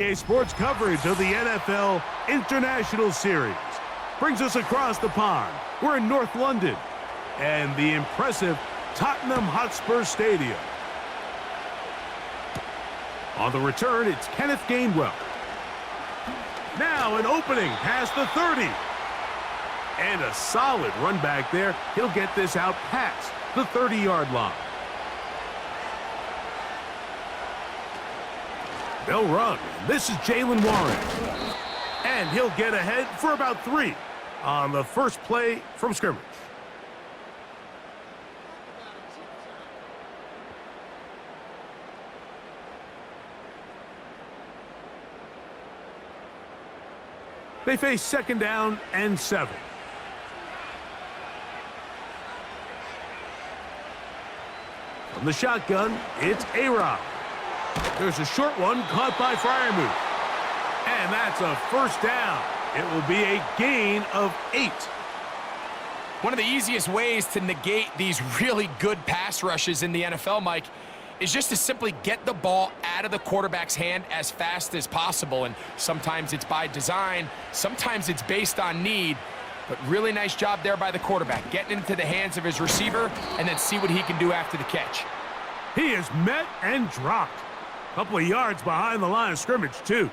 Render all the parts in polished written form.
Sports coverage of the NFL International Series brings us across the pond. We're in North London and the impressive Tottenham Hotspur Stadium. On the return, it's Kenneth Gainwell. Now an opening past the 30. And a solid run back there. He'll get this out past the 30-yard line. They'll run. This is Jaylen Warren. And he'll get ahead for about 3 on the first play from scrimmage. They face 2nd down and 7. From the shotgun, it's A-Rod. There's a short one caught by Freiermuth. And that's a first down. It will be a gain of 8. One of the easiest ways to negate these really good pass rushes in the NFL, Mike, is just to simply get the ball out of the quarterback's hand as fast as possible. And sometimes it's by design, sometimes it's based on need. But really nice job there by the quarterback, getting into the hands of his receiver and then see what he can do after the catch. He is met and dropped. A couple of yards behind the line of scrimmage, too.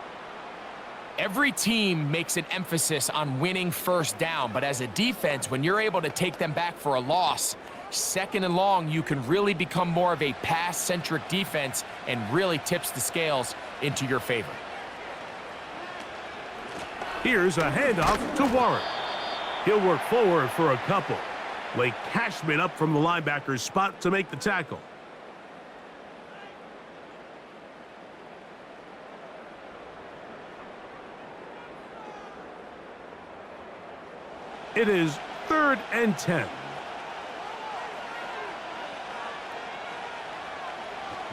Every team makes an emphasis on winning first down, but as a defense, when you're able to take them back for a loss, 2nd and long, you can really become more of a pass-centric defense and really tips the scales into your favor. Here's a handoff to Warren. He'll work forward for a couple. Blake Cashman up from the linebacker's spot to make the tackle. It is 3rd and 10.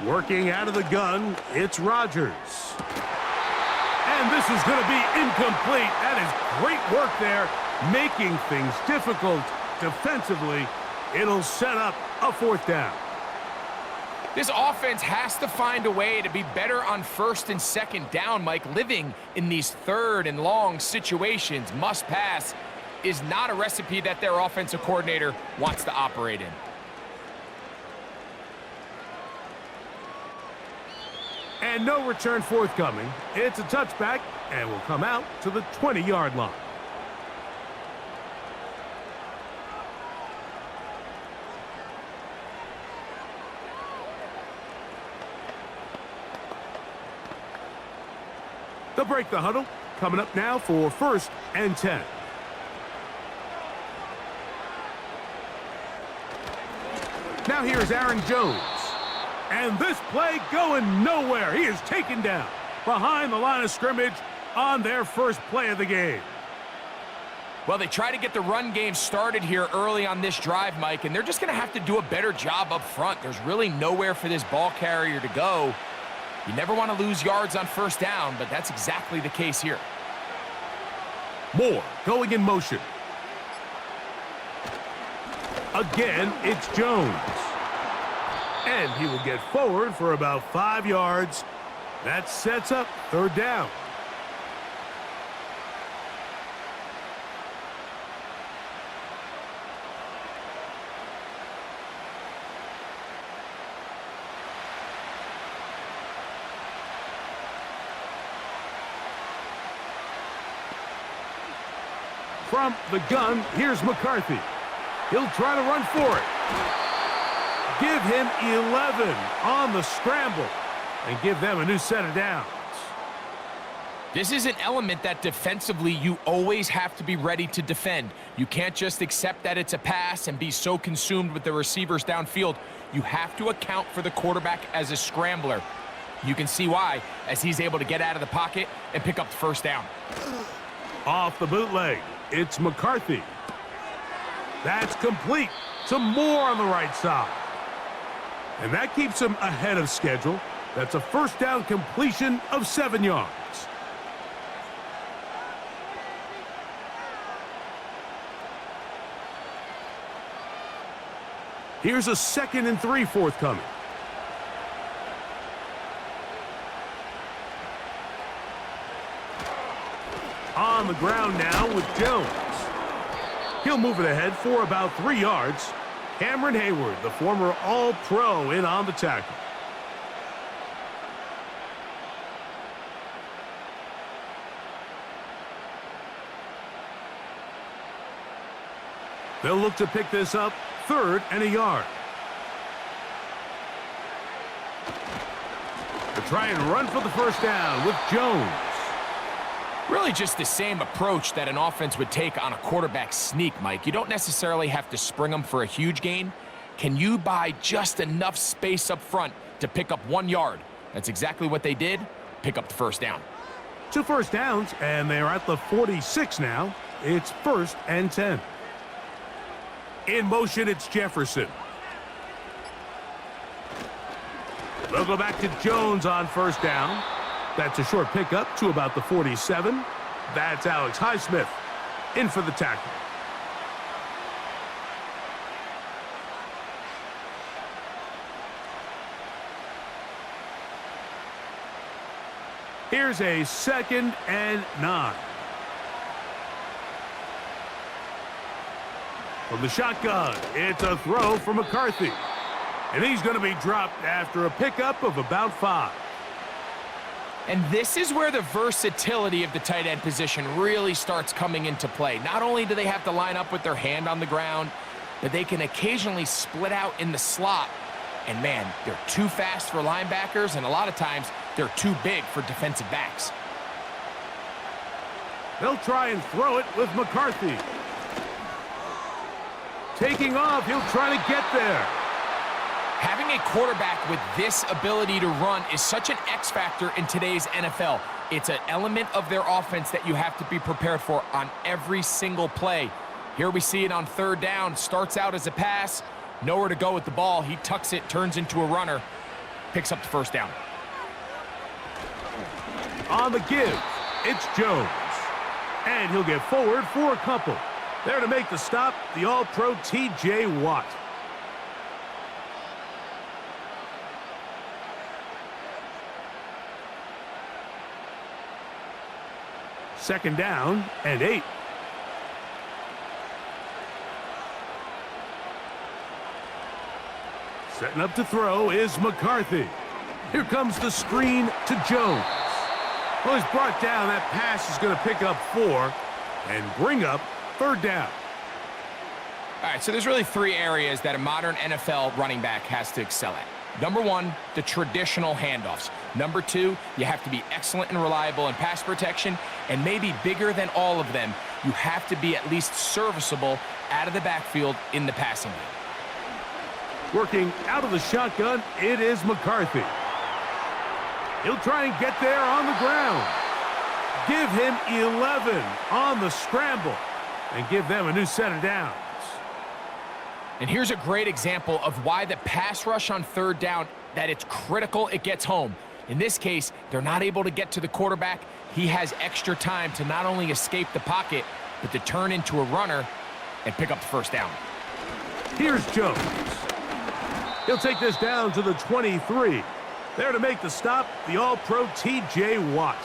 Working out of the gun, it's Rodgers. And this is going to be incomplete. That is great work there, making things difficult defensively. It'll set up a 4th down. This offense has to find a way to be better on 1st and 2nd down, Mike. Living in these 3rd and long situations, must pass, is not a recipe that their offensive coordinator wants to operate in. And no return forthcoming. It's a touchback and will come out to the 20-yard line. They'll break the huddle. Coming up now for 1st and 10. Now here's Aaron Jones. And this play going nowhere. He is taken down behind the line of scrimmage on their first play of the game. Well, they try to get the run game started here early on this drive, Mike, and they're just going to have to do a better job up front. There's really nowhere for this ball carrier to go. You never want to lose yards on 1st down, but that's exactly the case here. Moore going in motion. Again, it's Jones. And he will get forward for about 5 yards. That sets up 3rd down. From the gun, here's McCarthy. He'll try to run for it. Give him 11 on the scramble and give them a new set of downs. This is an element that defensively you always have to be ready to defend. You can't just accept that it's a pass and be so consumed with the receivers downfield. You have to account for the quarterback as a scrambler. You can see why, as he's able to get out of the pocket and pick up the 1st down. Off the bootleg, it's McCarthy. That's complete. Some more on the right side. And that keeps him ahead of schedule. That's a 1st down completion of 7 yards. Here's a 2nd and 3 forthcoming. On the ground now with Jones. He'll move it ahead for about 3 yards. Cameron Hayward, the former All-Pro, in on the tackle. They'll look to pick this up, 3rd and a yard. They'll try and run for the first down with Jones. Really just the same approach that an offense would take on a quarterback sneak, Mike. You don't necessarily have to spring them for a huge gain. Can you buy just enough space up front to pick up 1 yard? That's exactly what they did. Pick up the first down. 2 first downs, and they're at the 46 now. It's 1st and 10. In motion, it's Jefferson. They'll go back to Jones on first down. That's a short pickup to about the 47. That's Alex Highsmith in for the tackle. Here's a 2nd and 9. From the shotgun, it's a throw for McCarthy. And he's going to be dropped after a pickup of about 5. And this is where the versatility of the tight end position really starts coming into play. Not only do they have to line up with their hand on the ground, but they can occasionally split out in the slot. And man, they're too fast for linebackers, and a lot of times they're too big for defensive backs. They'll try and throw it with McCarthy. Taking off, he'll try to get there. Having a quarterback with this ability to run is such an X factor in today's NFL. It's an element of their offense that you have to be prepared for on every single play. Here we see it on 3rd down. Starts out as a pass. Nowhere to go with the ball. He tucks it, turns into a runner. Picks up the first down. On the give, it's Jones. And he'll get forward for a couple. There to make the stop, the All-Pro T.J. Watt. Second down and 8. Setting up to throw is McCarthy. Here comes the screen to Jones. Well, he's brought down. That pass is going to pick up 4 and bring up 3rd down. All right, so there's really 3 areas that a modern NFL running back has to excel at. Number 1, the traditional handoffs. Number 2, you have to be excellent and reliable in pass protection, and maybe bigger than all of them, you have to be at least serviceable out of the backfield in the passing game. Working out of the shotgun, it is McCarthy. He'll try and get there on the ground. Give him 11 on the scramble and give them a new set of downs. And here's a great example of why the pass rush on 3rd down, that it's critical it gets home. In this case, they're not able to get to the quarterback. He has extra time to not only escape the pocket, but to turn into a runner and pick up the first down. Here's Jones. He'll take this down to the 23. There to make the stop, the All-Pro T.J. Watt.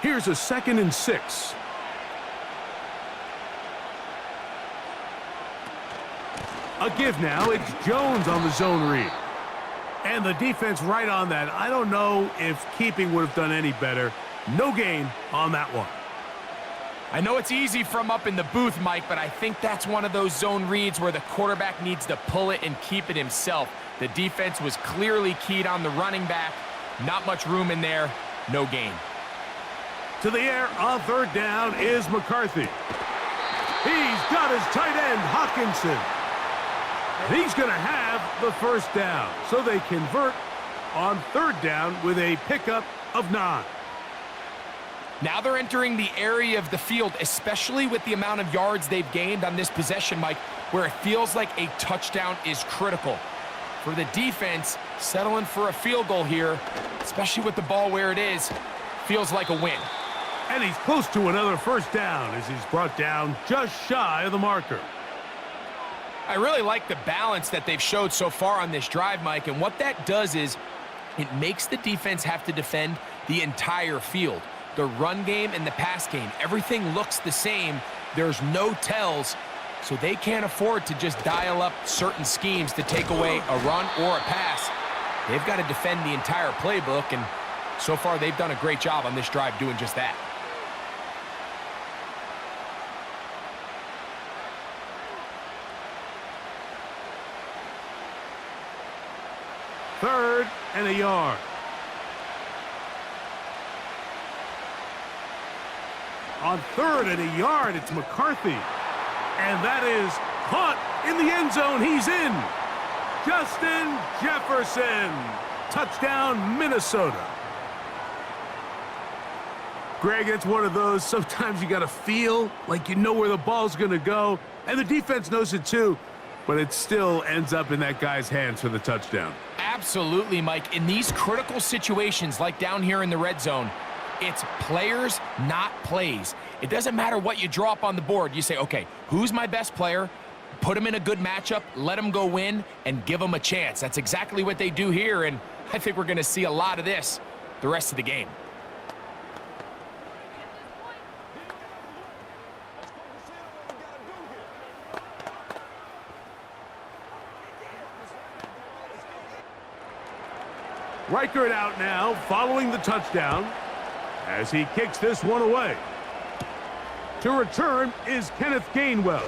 Here's a 2nd and 6. A give now. It's Jones on the zone read. And the defense right on that. I don't know if keeping would have done any better. No gain on that one. I know it's easy from up in the booth, Mike, but I think that's one of those zone reads where the quarterback needs to pull it and keep it himself. The defense was clearly keyed on the running back. Not much room in there. No gain. To the air on 3rd down is McCarthy. He's got his tight end, Hawkinson. And he's going to have the first down. So they convert on 3rd down with a pickup of 9. Now they're entering the area of the field, especially with the amount of yards they've gained on this possession, Mike, where it feels like a touchdown is critical. For the defense, settling for a field goal here, especially with the ball where it is, feels like a win. And he's close to another first down as he's brought down just shy of the marker. I really like the balance that they've showed so far on this drive, Mike, and what that does is it makes the defense have to defend the entire field. The run game and the pass game, everything looks the same. There's no tells, so they can't afford to just dial up certain schemes to take away a run or a pass. They've got to defend the entire playbook, and so far they've done a great job on this drive doing just that. Third and a yard. On third and a yard, it's McCarthy. And that is caught in the end zone. He's in. Justin Jefferson. Touchdown, Minnesota. Greg, it's one of those, sometimes you got to feel like you know where the ball's going to go. And the defense knows it too. But it still ends up in that guy's hands for the touchdown. Absolutely, Mike. In these critical situations, like down here in the red zone, it's players, not plays. It doesn't matter what you draw up on the board. You say, okay, who's my best player? Put him in a good matchup, let him go win, and give him a chance. That's exactly what they do here, and I think we're going to see a lot of this the rest of the game. Reichert out now, following the touchdown, as he kicks this one away. To return is Kenneth Gainwell.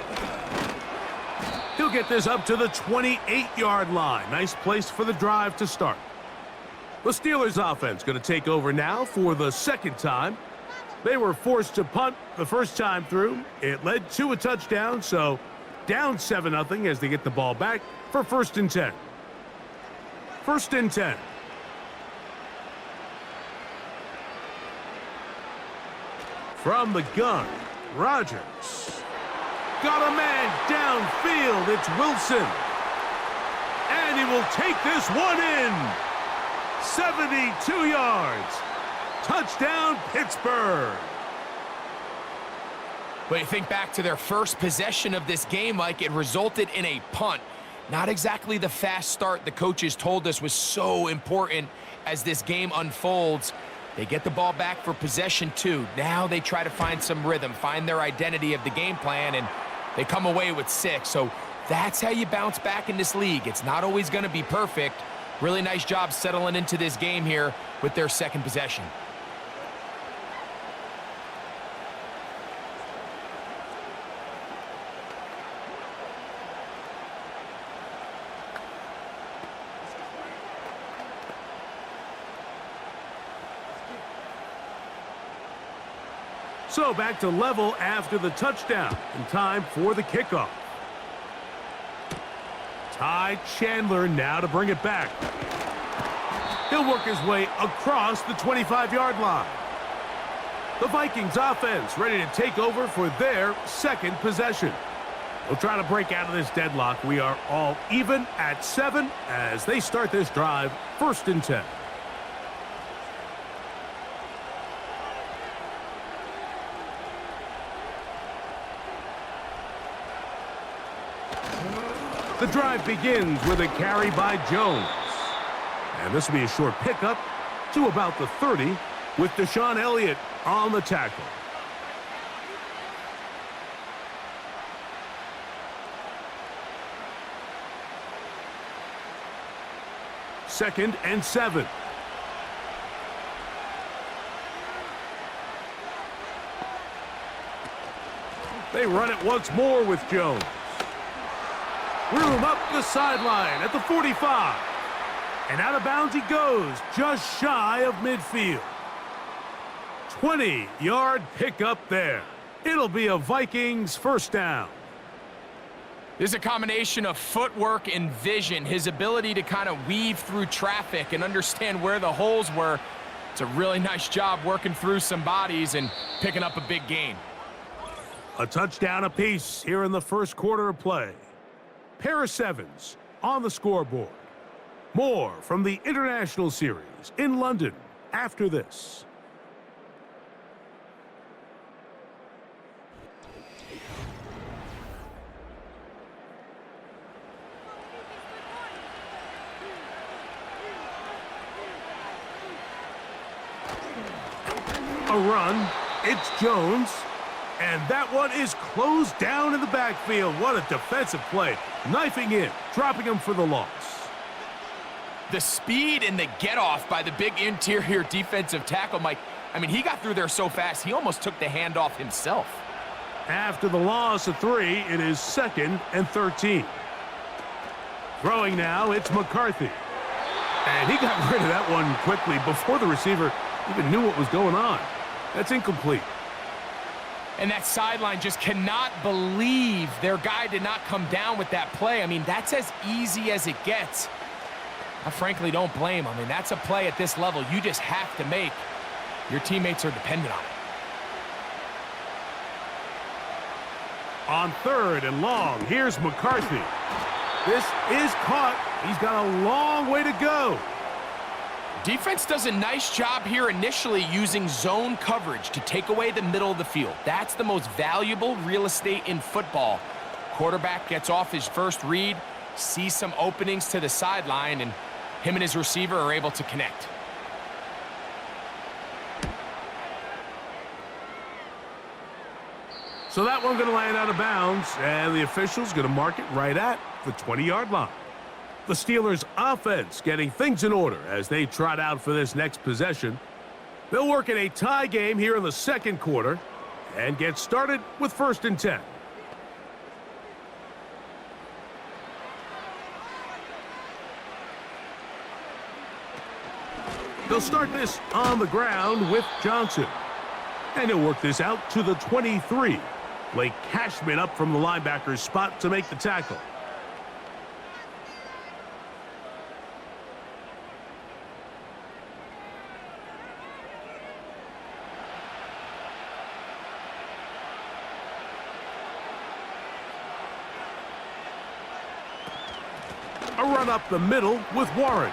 He'll get this up to the 28-yard line. Nice place for the drive to start. The Steelers offense going to take over now for the second time. They were forced to punt the first time through. It led to a touchdown, so down 7-0 as they get the ball back for 1st and 10. 1st and 10. From the gun, Rodgers. Got a man downfield. It's Wilson. And he will take this one in. 72 yards. Touchdown, Pittsburgh. But you think back to their first possession of this game, Mike, it resulted in a punt. Not exactly the fast start the coaches told us was so important as this game unfolds. They get the ball back for possession 2. Now they try to find some rhythm, find their identity of the game plan, and they come away with 6. So that's how you bounce back in this league. It's not always going to be perfect. Really nice job settling into this game here with their second possession. So back to level after the touchdown, and time for the kickoff. Ty Chandler now to bring it back. He'll work his way across the 25-yard line. The Vikings offense ready to take over for their second possession. They'll try to break out of this deadlock. We are all even at 7 as they start this drive, 1st and 10. The drive begins with a carry by Jones. And this will be a short pickup to about the 30 with Deshaun Elliott on the tackle. Second and 7. They run it once more with Jones. Room up the sideline at the 45. And out of bounds he goes, just shy of midfield. 20-yard pickup there. It'll be a Vikings first down. This is a combination of footwork and vision. His ability to kind of weave through traffic and understand where the holes were. It's a really nice job working through some bodies and picking up a big gain. A touchdown apiece here in the first quarter of play. Pair of 7s on the scoreboard. More from the International Series in London after this. A run. It's Jones. And that one is closed down in the backfield. What a defensive play. Knifing in, dropping him for the loss. The speed and the get-off by the big interior defensive tackle, Mike. I mean, he got through there so fast, he almost took the handoff himself. After the loss of 3, it is 2nd and 13. Throwing now, it's McCarthy. And he got rid of that one quickly before the receiver even knew what was going on. That's incomplete. And that sideline just cannot believe their guy did not come down with that play. I mean, that's as easy as it gets. I frankly don't blame him. I mean, that's a play at this level you just have to make. Your teammates are dependent on it. On 3rd and long, here's McCarthy. This is caught. He's got a long way to go. Defense does a nice job here initially using zone coverage to take away the middle of the field. That's the most valuable real estate in football. Quarterback gets off his first read, sees some openings to the sideline, and him and his receiver are able to connect. So that one going to land out of bounds, and the official's going to mark it right at the 20-yard line. The Steelers' offense getting things in order as they trot out for this next possession. They'll work in a tie game here in the 2nd quarter and get started with 1st and 10. They'll start this on the ground with Johnson. And he'll work this out to the 23. Blake Cashman up from the linebacker's spot to make the tackle. A run up the middle with Warren.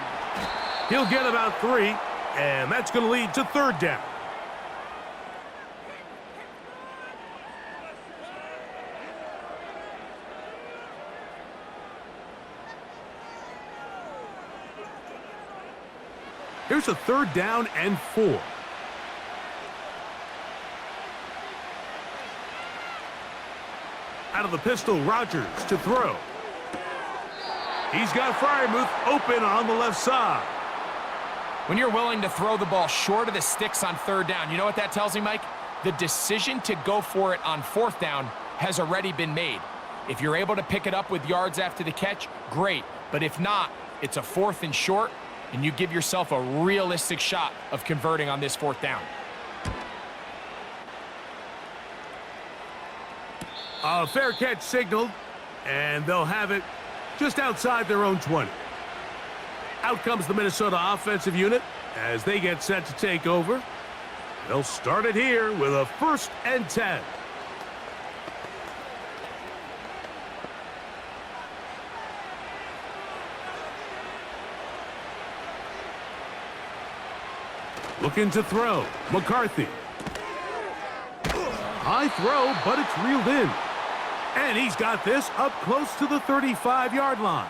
He'll get about 3, and that's going to lead to 3rd down. Here's a 3rd down and 4. Out of the pistol, Rodgers to throw. He's got Freiermuth open on the left side. When you're willing to throw the ball short of the sticks on 3rd down, you know what that tells me, Mike? The decision to go for it on 4th down has already been made. If you're able to pick it up with yards after the catch, great. But if not, it's a 4th and short, and you give yourself a realistic shot of converting on this 4th down. A fair catch signaled, and they'll have it just outside their own 20. Out comes the Minnesota offensive unit as they get set to take over. They'll start it here with a 1st and 10. Looking to throw. McCarthy. High throw, but it's reeled in. And he's got this up close to the 35-yard line.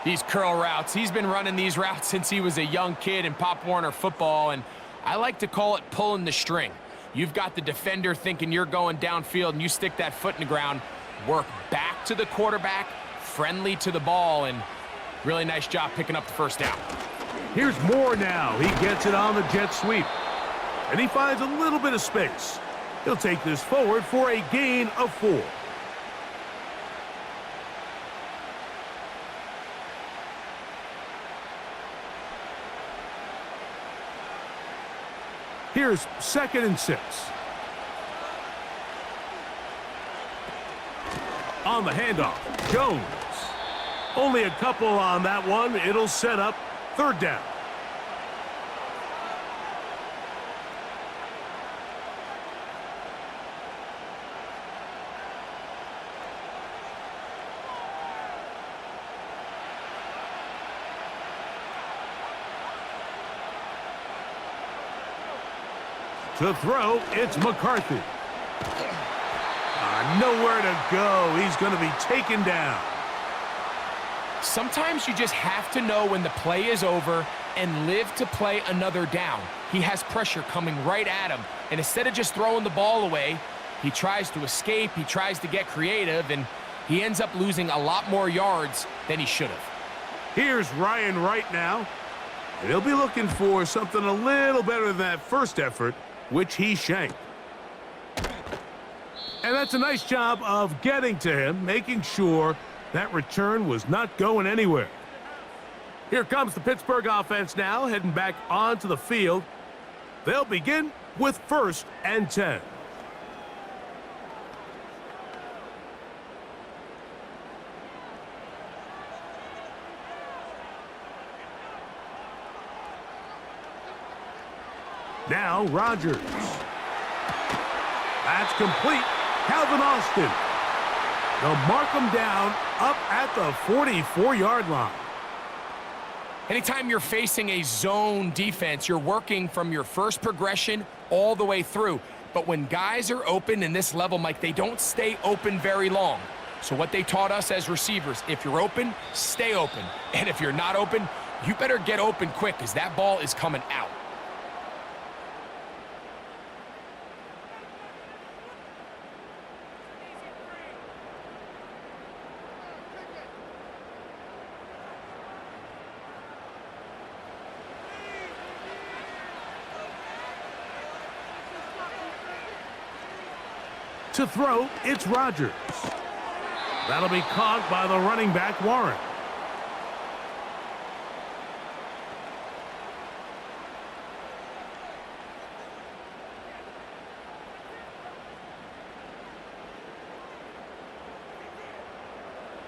These curl routes, he's been running these routes since he was a young kid in Pop Warner football, and I like to call it pulling the string. You've got the defender thinking you're going downfield, and you stick that foot in the ground, work back to the quarterback, friendly to the ball, and really nice job picking up the 1st down. Here's Moore now. He gets it on the jet sweep. And he finds a little bit of space. He'll take this forward for a gain of 4. Here's 2nd and 6. On the handoff, Jones. Only a couple on that one. It'll set up 3rd down. To throw, it's McCarthy. Nowhere to go. He's going to be taken down. Sometimes you just have to know when the play is over and live to play another down. He has pressure coming right at him, and instead of just throwing the ball away, he tries to escape, he tries to get creative, and he ends up losing a lot more yards than he should have. Here's Ryan right now, and he'll be looking for something a little better than that first effort, which he shanked. And that's a nice job of getting to him, making sure that return was not going anywhere. Here comes the Pittsburgh offense now, heading back onto the field. They'll begin with 1st and 10. Now Rodgers. That's complete. Calvin Austin. They'll mark him down up at the 44-yard line. Anytime you're facing a zone defense, you're working from your first progression all the way through. But when guys are open in this level, Mike, they don't stay open very long. So what they taught us as receivers, if you're open, stay open. And if you're not open, you better get open quick because that ball is coming out. To throw, it's Rodgers. That'll be caught by the running back, Warren.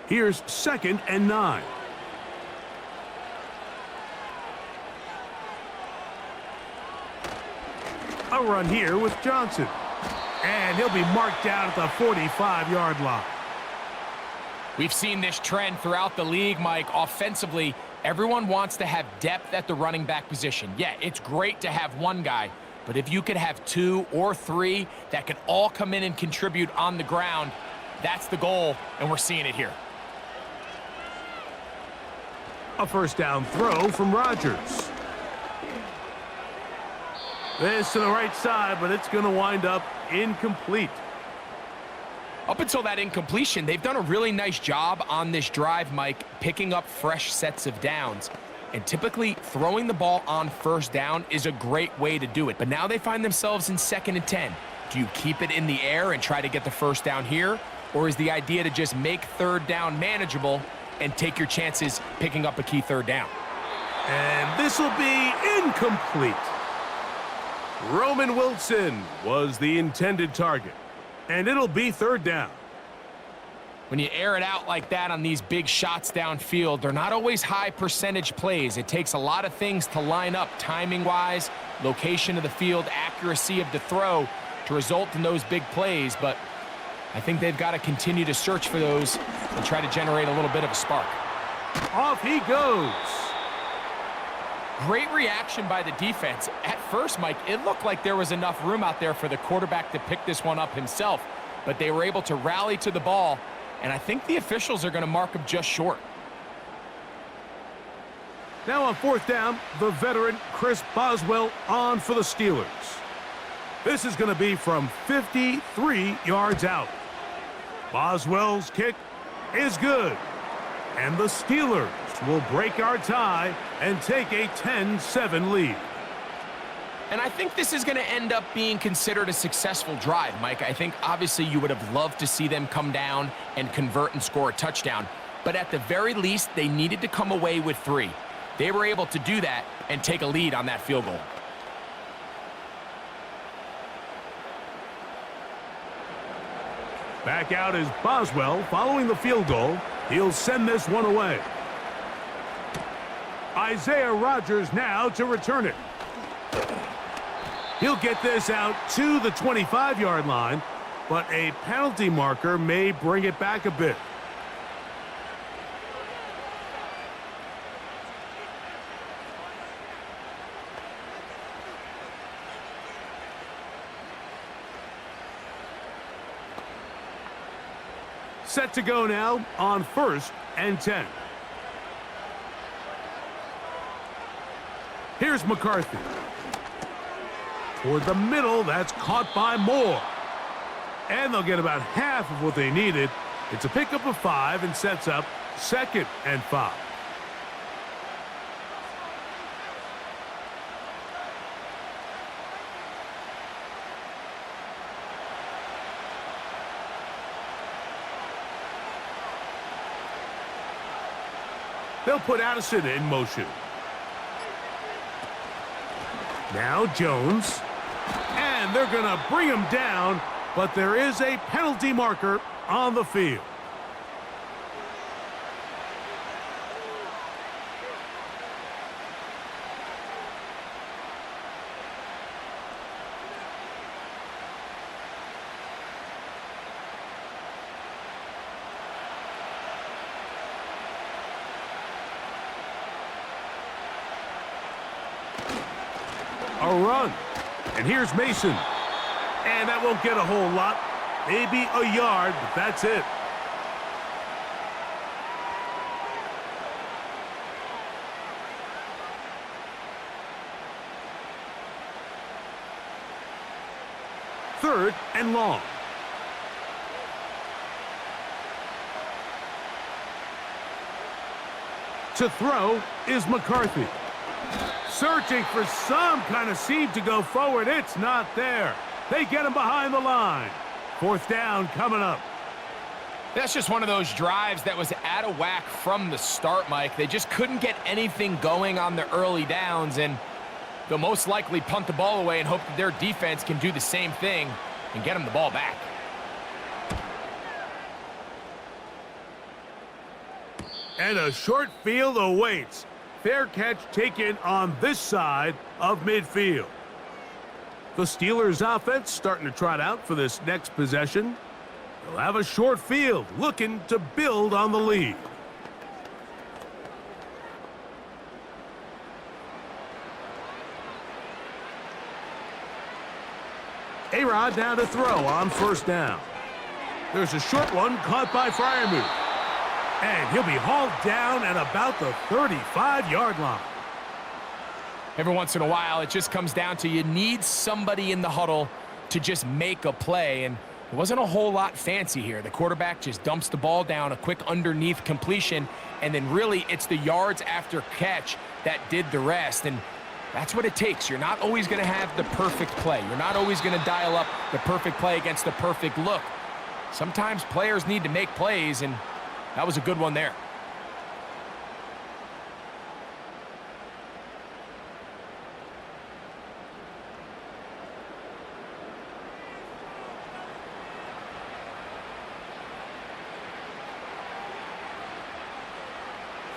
Here's 2nd and 9. A run here with Johnson. And he'll be marked down at the 45-yard line. We've seen this trend throughout the league, Mike. Offensively, everyone wants to have depth at the running back position. Yeah, it's great to have one guy, but if you could have 2 or 3 that can all come in and contribute on the ground, that's the goal, and we're seeing it here. A 1st down throw from Rodgers. This to the right side, but it's going to wind up incomplete. Up until that incompletion, they've done a really nice job on this drive, Mike, picking up fresh sets of downs. And typically, throwing the ball on 1st down is a great way to do it. But now they find themselves in 2nd and 10. Do you keep it in the air and try to get the 1st down here? Or is the idea to just make 3rd down manageable and take your chances picking up a key 3rd down? And this will be incomplete. Roman Wilson was the intended target, and it'll be 3rd down. When you air it out like that on these big shots downfield, they're not always high percentage plays. It takes a lot of things to line up timing-wise, location of the field, accuracy of the throw to result in those big plays, but I think they've got to continue to search for those and try to generate a little bit of a spark. Off he goes. Great reaction by the defense. At first, Mike, it looked like there was enough room out there for the quarterback to pick this one up himself, but they were able to rally to the ball, and I think the officials are going to mark him just short. Now on 4th down, the veteran Chris Boswell on for the Steelers. This is going to be from 53 yards out. Boswell's kick is good, and the Steelers will break our tie and take a 10-7 lead. And I think this is going to end up being considered a successful drive, Mike. I think obviously you would have loved to see them come down and convert and score a touchdown. But at the very least, they needed to come away with 3. They were able to do that and take a lead on that field goal. Back out is Boswell following the field goal. He'll send this one away. Isaiah Rodgers now to return it. He'll get this out to the 25-yard line, but a penalty marker may bring it back a bit. Set to go now on 1st and 10. Here's McCarthy. Toward the middle, that's caught by Moore. And they'll get about half of what they needed. It's a pickup of 5 and sets up 2nd and 5. They'll put Addison in motion. Now Jones. And they're going to bring him down, but there is a penalty marker on the field. A run. And here's Mason. And that won't get a whole lot. Maybe a yard, but that's it. Third and long. To throw is McCarthy. Searching for some kind of seam to go forward. It's not there. They get him behind the line. 4th down coming up. That's just one of those drives that was out of whack from the start, Mike. They just couldn't get anything going on the early downs, and they'll most likely punt the ball away and hope that their defense can do the same thing and get them the ball back. And a short field awaits. Fair catch taken on this side of midfield. The Steelers' offense starting to trot out for this next possession. They'll have a short field looking to build on the lead. A-Rod now to throw on 1st down. There's a short one caught by Freiermuth. And he'll be hauled down at about the 35-yard line. Every once in a while, it just comes down to you need somebody in the huddle to just make a play, and it wasn't a whole lot fancy here. The quarterback just dumps the ball down, a quick underneath completion, and then really it's the yards after catch that did the rest, and that's what it takes. You're not always going to have the perfect play. You're not always going to dial up the perfect play against the perfect look. Sometimes players need to make plays, and that was a good one there.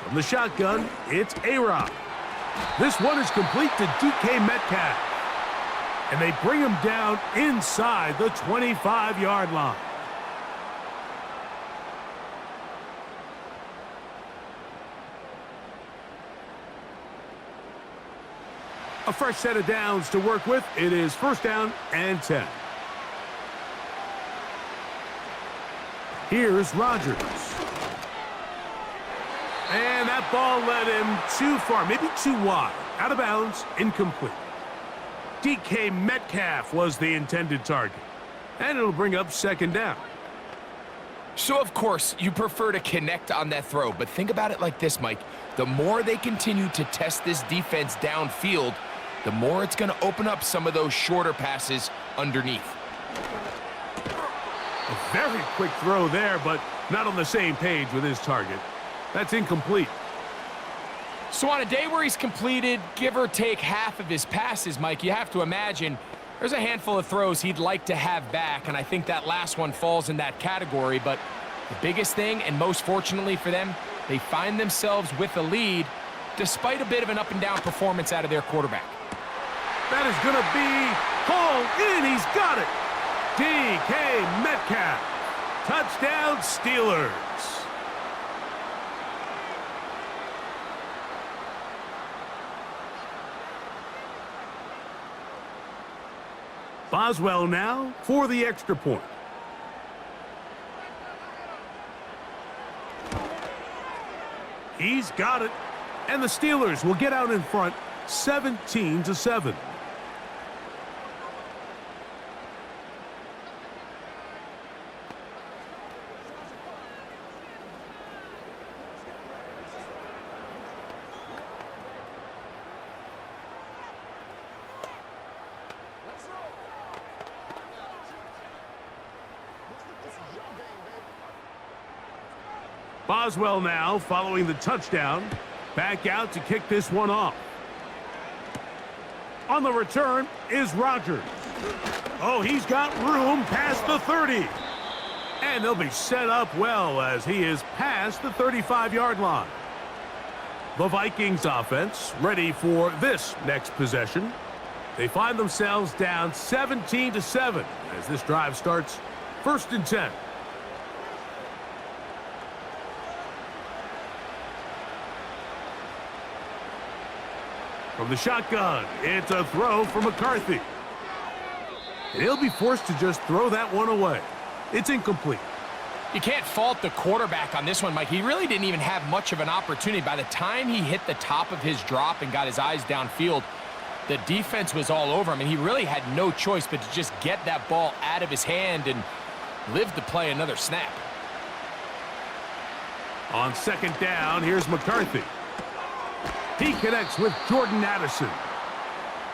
From the shotgun, it's A-Rod. This one is complete to DK Metcalf. And they bring him down inside the 25-yard line. A fresh set of downs to work with. It is 1st down and 10. Here's Rodgers. And that ball led him too far, maybe too wide. Out of bounds, incomplete. DK Metcalf was the intended target. And it'll bring up 2nd down. So, of course, you prefer to connect on that throw, but think about it like this, Mike. The more they continue to test this defense downfield, the more it's going to open up some of those shorter passes underneath. A very quick throw there, but not on the same page with his target. That's incomplete. So on a day where he's completed, give or take half of his passes, Mike, you have to imagine there's a handful of throws he'd like to have back, and I think that last one falls in that category. But the biggest thing, and most fortunately for them, they find themselves with a lead despite a bit of an up-and-down performance out of their quarterback. That is going to be hauled in. He's got it. DK Metcalf. Touchdown, Steelers. Boswell now for the extra point. He's got it. And the Steelers will get out in front 17-7. Boswell now following the touchdown. Back out to kick this one off. On the return is Rodgers. Oh, he's got room past the 30. And they'll be set up well as he is past the 35-yard line. The Vikings offense ready for this next possession. They find themselves down 17-7 as this drive starts 1st and 10. From the shotgun, it's a throw for McCarthy. And he'll be forced to just throw that one away. It's incomplete. You can't fault the quarterback on this one, Mike. He really didn't even have much of an opportunity. By the time he hit the top of his drop and got his eyes downfield, the defense was all over him, and he really had no choice but to just get that ball out of his hand and live to play another snap. On 2nd down, here's McCarthy. He connects with Jordan Addison.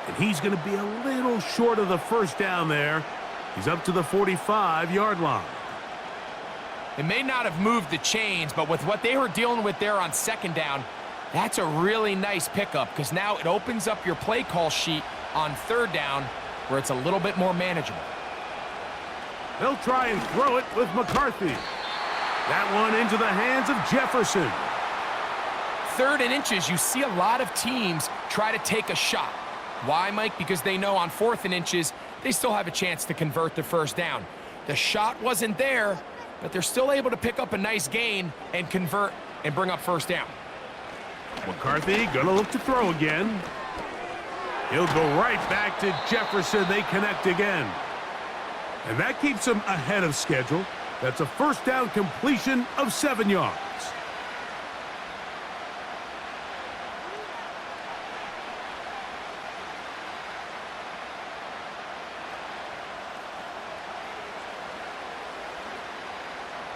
And he's going to be a little short of the 1st down there. He's up to the 45-yard line. It may not have moved the chains, but with what they were dealing with there on 2nd down, that's a really nice pickup because now it opens up your play call sheet on 3rd down where it's a little bit more manageable. They'll try and throw it with McCarthy. That one into the hands of Jefferson. 3rd and inches, you see a lot of teams try to take a shot. Why, Mike? Because they know on 4th and inches, they still have a chance to convert the 1st down. The shot wasn't there, but they're still able to pick up a nice gain and convert and bring up 1st down. McCarthy gonna look to throw again. He'll go right back to Jefferson. They connect again. And that keeps him ahead of schedule. That's a 1st down completion of 7 yards.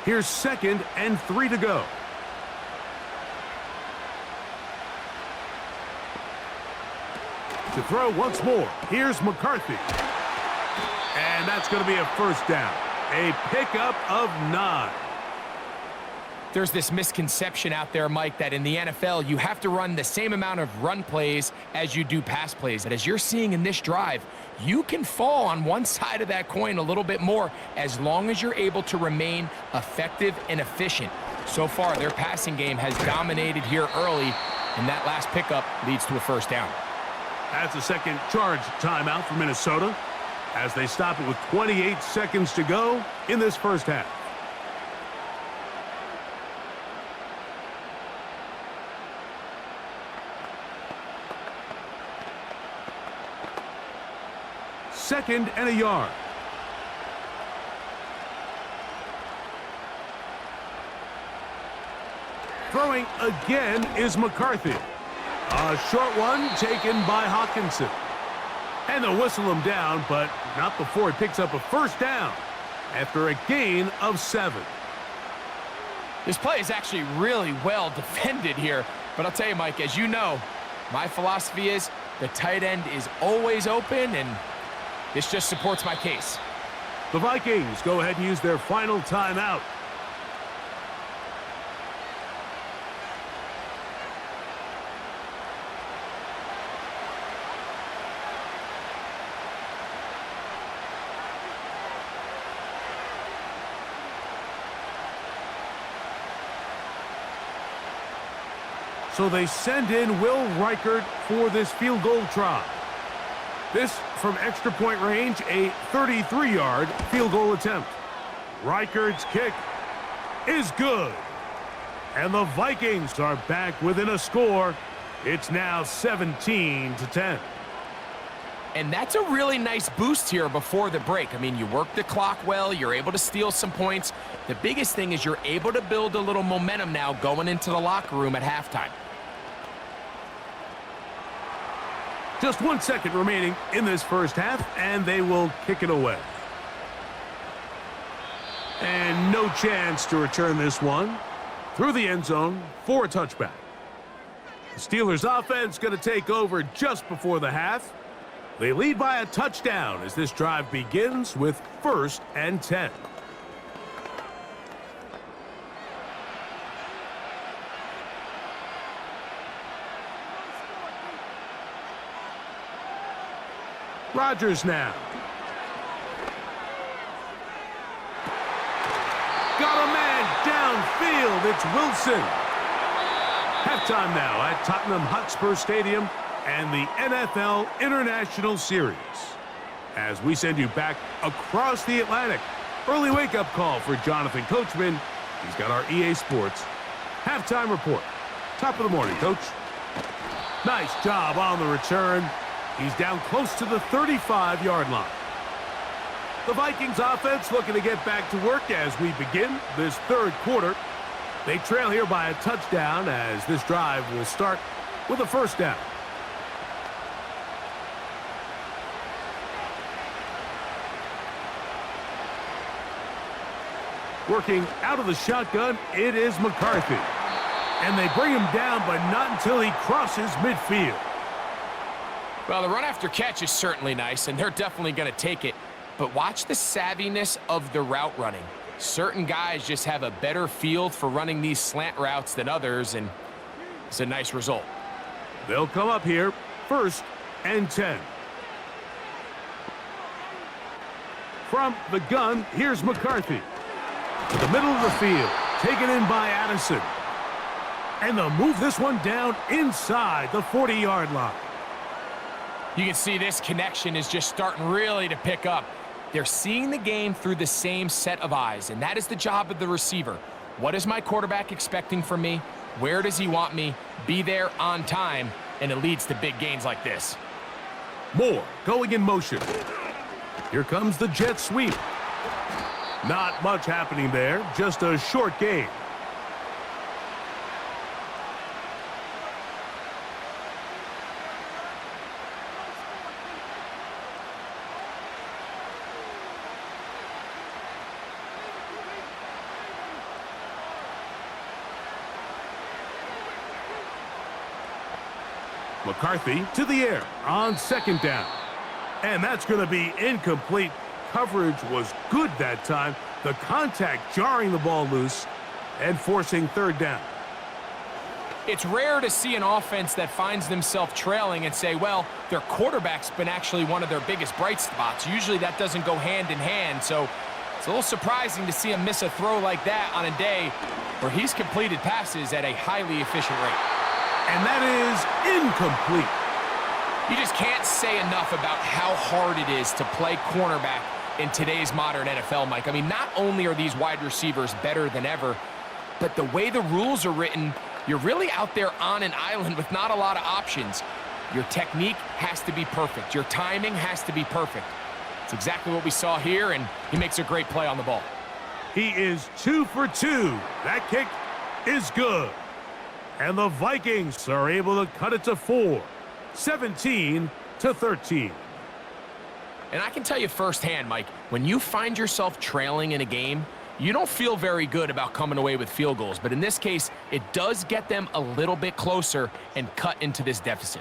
Here's 2nd and 3 to go. To throw once more. Here's McCarthy. And that's going to be a 1st down. A pickup of 9. There's this misconception out there, Mike, that in the NFL, you have to run the same amount of run plays as you do pass plays. And as you're seeing in this drive, you can fall on one side of that coin a little bit more as long as you're able to remain effective and efficient. So far, their passing game has dominated here early, and that last pickup leads to a 1st down. That's a second charge timeout for Minnesota as they stop it with 28 seconds to go in this 1st half. Second and a yard. Throwing again is McCarthy. A short one taken by Hawkinson. And they'll whistle him down, but not before he picks up a 1st down after a gain of 7. This play is actually really well defended here. But I'll tell you, Mike, as you know, my philosophy is the tight end is always open, and this just supports my case. The Vikings go ahead and use their final timeout. So they send in Will Reichert for this field goal try. This from extra point range, a 33-yard field goal attempt. Reichert's kick is good. And the Vikings are back within a score. It's now 17-10. And that's a really nice boost here before the break. I mean, you work the clock well, you're able to steal some points. The biggest thing is you're able to build a little momentum now going into the locker room at halftime. Just 1 second remaining in this first half, and they will kick it away. And no chance to return this one through the end zone for a touchback. The Steelers offense going to take over just before the half. They lead by a touchdown as this drive begins with 1st and 10. Rodgers now. Got a man downfield. It's Wilson. Halftime now at Tottenham Hotspur Stadium and the NFL International Series. As we send you back across the Atlantic, early wake-up call for Jonathan Coachman. He's got our EA Sports halftime report. Top of the morning, Coach. Nice job on the return. He's down close to the 35-yard line. The Vikings offense looking to get back to work as we begin this third quarter. They trail here by a touchdown as this drive will start with a 1st down. Working out of the shotgun, it is McCarthy. And they bring him down, but not until he crosses midfield. Well, the run after catch is certainly nice, and they're definitely going to take it. But watch the savviness of the route running. Certain guys just have a better feel for running these slant routes than others, and it's a nice result. They'll come up here, 1st and 10. From the gun, here's McCarthy. To the middle of the field, taken in by Addison. And they'll move this one down inside the 40-yard line. You can see this connection is just starting really to pick up. They're seeing the game through the same set of eyes, and that is the job of the receiver. What is my quarterback expecting from me? Where does he want me? Be there on time, and it leads to big gains like this. Moore going in motion. Here comes the jet sweep. Not much happening there, just a short gain. McCarthy to the air on 2nd down. And that's going to be incomplete. Coverage was good that time. The contact jarring the ball loose and forcing 3rd down. It's rare to see an offense that finds themselves trailing and say, well, their quarterback's been actually one of their biggest bright spots. Usually that doesn't go hand in hand, so it's a little surprising to see him miss a throw like that on a day where he's completed passes at a highly efficient rate. And that is incomplete. You just can't say enough about how hard it is to play cornerback in today's modern NFL, Mike. I mean, not only are these wide receivers better than ever, but the way the rules are written, you're really out there on an island with not a lot of options. Your technique has to be perfect. Your timing has to be perfect. It's exactly what we saw here, and he makes a great play on the ball. He is 2 for 2. That kick is good. And the Vikings are able to cut it to 4, 17-13. And I can tell you firsthand, Mike, when you find yourself trailing in a game, you don't feel very good about coming away with field goals. But in this case, it does get them a little bit closer and cut into this deficit.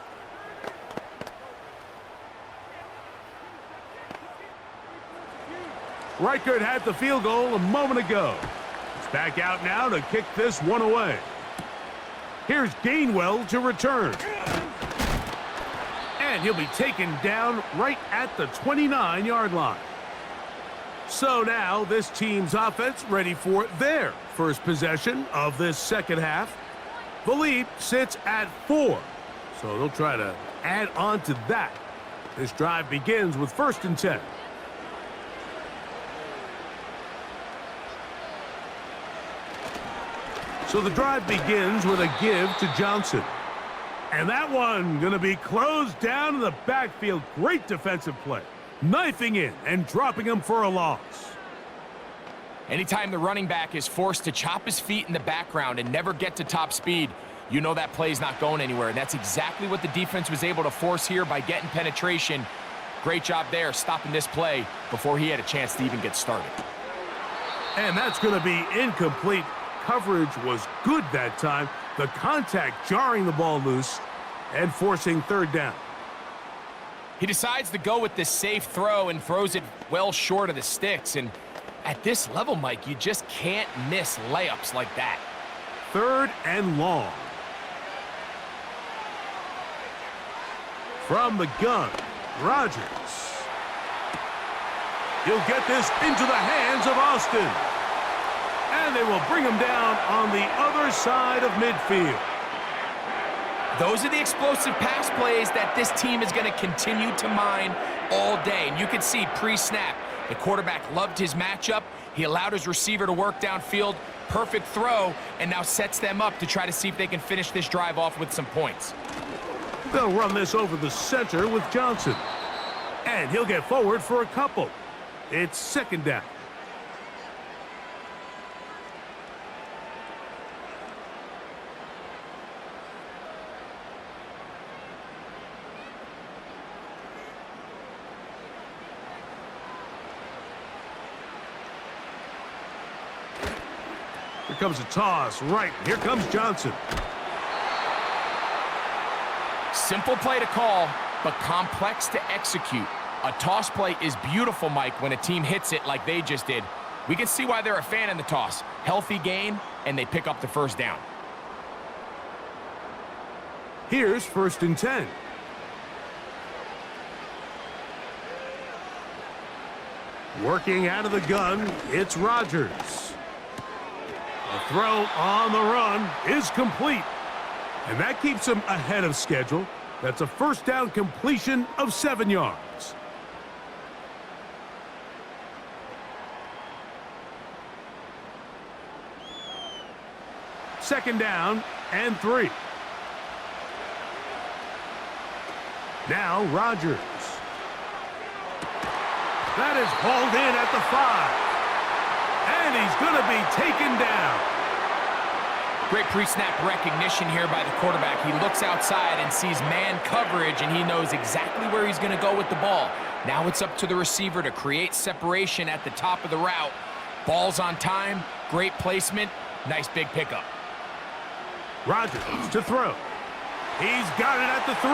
Reichert had the field goal a moment ago. He's back out now to kick this one away. Here's Gainwell to return. And he'll be taken down right at the 29-yard line. So now this team's offense ready for their first possession of this second half. The lead sits at 4. So they'll try to add on to that. This drive begins with 1st and 10. So the drive begins with a give to Johnson. And that one going to be closed down in the backfield. Great defensive play. Knifing in and dropping him for a loss. Anytime the running back is forced to chop his feet in the background and never get to top speed, you know that play's not going anywhere. And that's exactly what the defense was able to force here by getting penetration. Great job there, stopping this play before he had a chance to even get started. And that's going to be incomplete. Coverage was good that time. The contact jarring the ball loose and forcing third down. He decides to go with this safe throw and throws it well short of the sticks. And at this level, Mike, you just can't miss layups like that. Third and long. From the gun, Rodgers. He'll get this into the hands of Austin. And they will bring him down on the other side of midfield. Those are the explosive pass plays that this team is going to continue to mine all day. And you can see pre-snap, the quarterback loved his matchup. He allowed his receiver to work downfield. Perfect throw, and now sets them up to try to see if they can finish this drive off with some points. They'll run this over the center with Johnson. And he'll get forward for a couple. It's second down. Here comes a toss, right. Here comes Johnson. Simple play to call, but complex to execute. A toss play is beautiful, Mike, when a team hits it like they just did. We can see why they're a fan in the toss. Healthy gain, and they pick up the first down. Here's first and 10. Working out of the gun, it's Rodgers. The throw on the run is complete. And that keeps him ahead of schedule. That's a first down completion of 7 yards. Second down and 3. Now Rodgers. That is hauled in at the 5. And he's going to be taken down. Great pre-snap recognition here by the quarterback. He looks outside and sees man coverage, and he knows exactly where he's going to go with the ball. Now it's up to the receiver to create separation at the top of the route. Ball's on time, great placement, nice big pickup. Rodgers to throw. He's got it at the 3.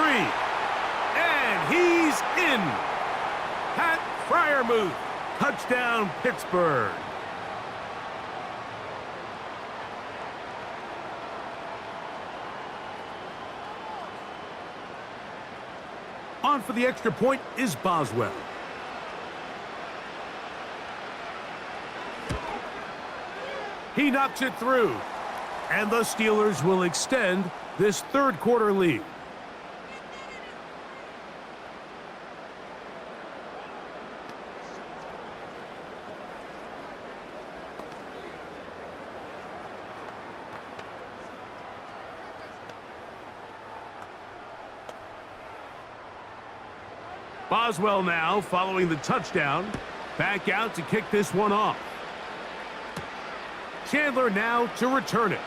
And he's in. Pat Fryermuth. Touchdown, Pittsburgh. On for the extra point is Boswell. He knocks it through. And the Steelers will extend this third quarter lead. Boswell now following the touchdown. Back out to kick this one off. Chandler now to return it.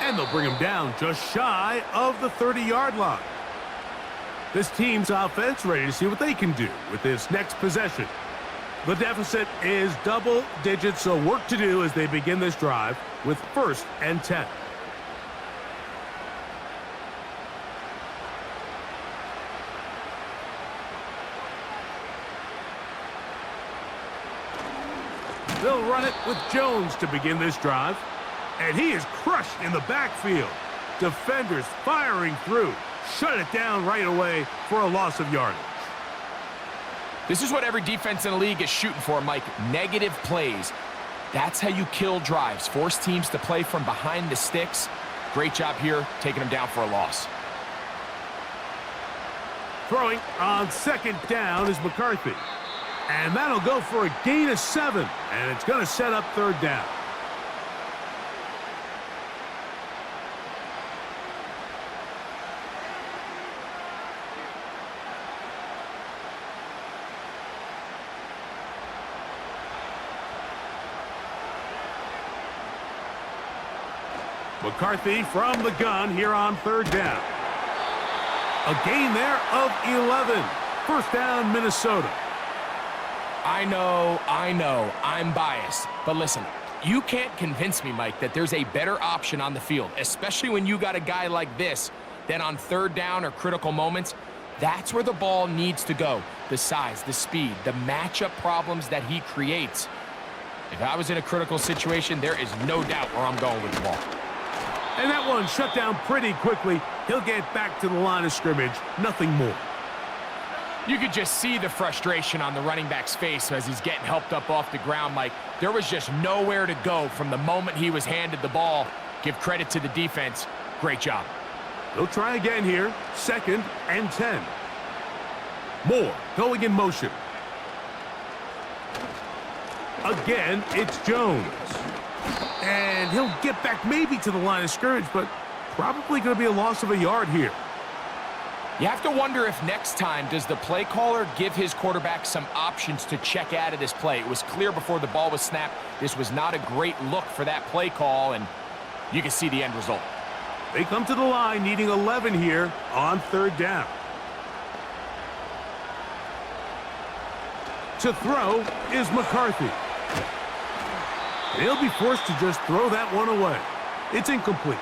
And they'll bring him down just shy of the 30-yard line. This team's offense ready to see what they can do with this next possession. The deficit is double digits, so work to do as they begin this drive with first and 10. They'll run it with Jones to begin this drive. And he is crushed in the backfield. Defenders firing through. Shut it down right away for a loss of yardage. This is what every defense in the league is shooting for, Mike. Negative plays. That's how you kill drives. Force teams to play from behind the sticks. Great job here, taking them down for a loss. Throwing on second down is McCarthy. And that'll go for a gain of 7. And it's going to set up third down. McCarthy from the gun here on third down. A gain there of 11. First down, Minnesota. I know, I'm biased. But listen, you can't convince me, Mike, that there's a better option on the field, especially when you got a guy like this, than on third down or critical moments. That's where the ball needs to go. The size, the speed, the matchup problems that he creates. If I was in a critical situation, there is no doubt where I'm going with the ball. And that one shut down pretty quickly. He'll get back to the line of scrimmage. Nothing more. You could just see the frustration on the running back's face as he's getting helped up off the ground, Mike. There was just nowhere to go from the moment he was handed the ball. Give credit to the defense. Great job. They'll try again here. 2nd and 10. Moore going in motion. Again, it's Jones. And he'll get back maybe to the line of scrimmage, but probably going to be a loss of a yard here. You have to wonder if next time does the play caller give his quarterback some options to check out of this play. It was clear before the ball was snapped. This was not a great look for that play call, and you can see the end result. They come to the line needing 11 here on third down. To throw is McCarthy. He'll be forced to just throw that one away. It's incomplete.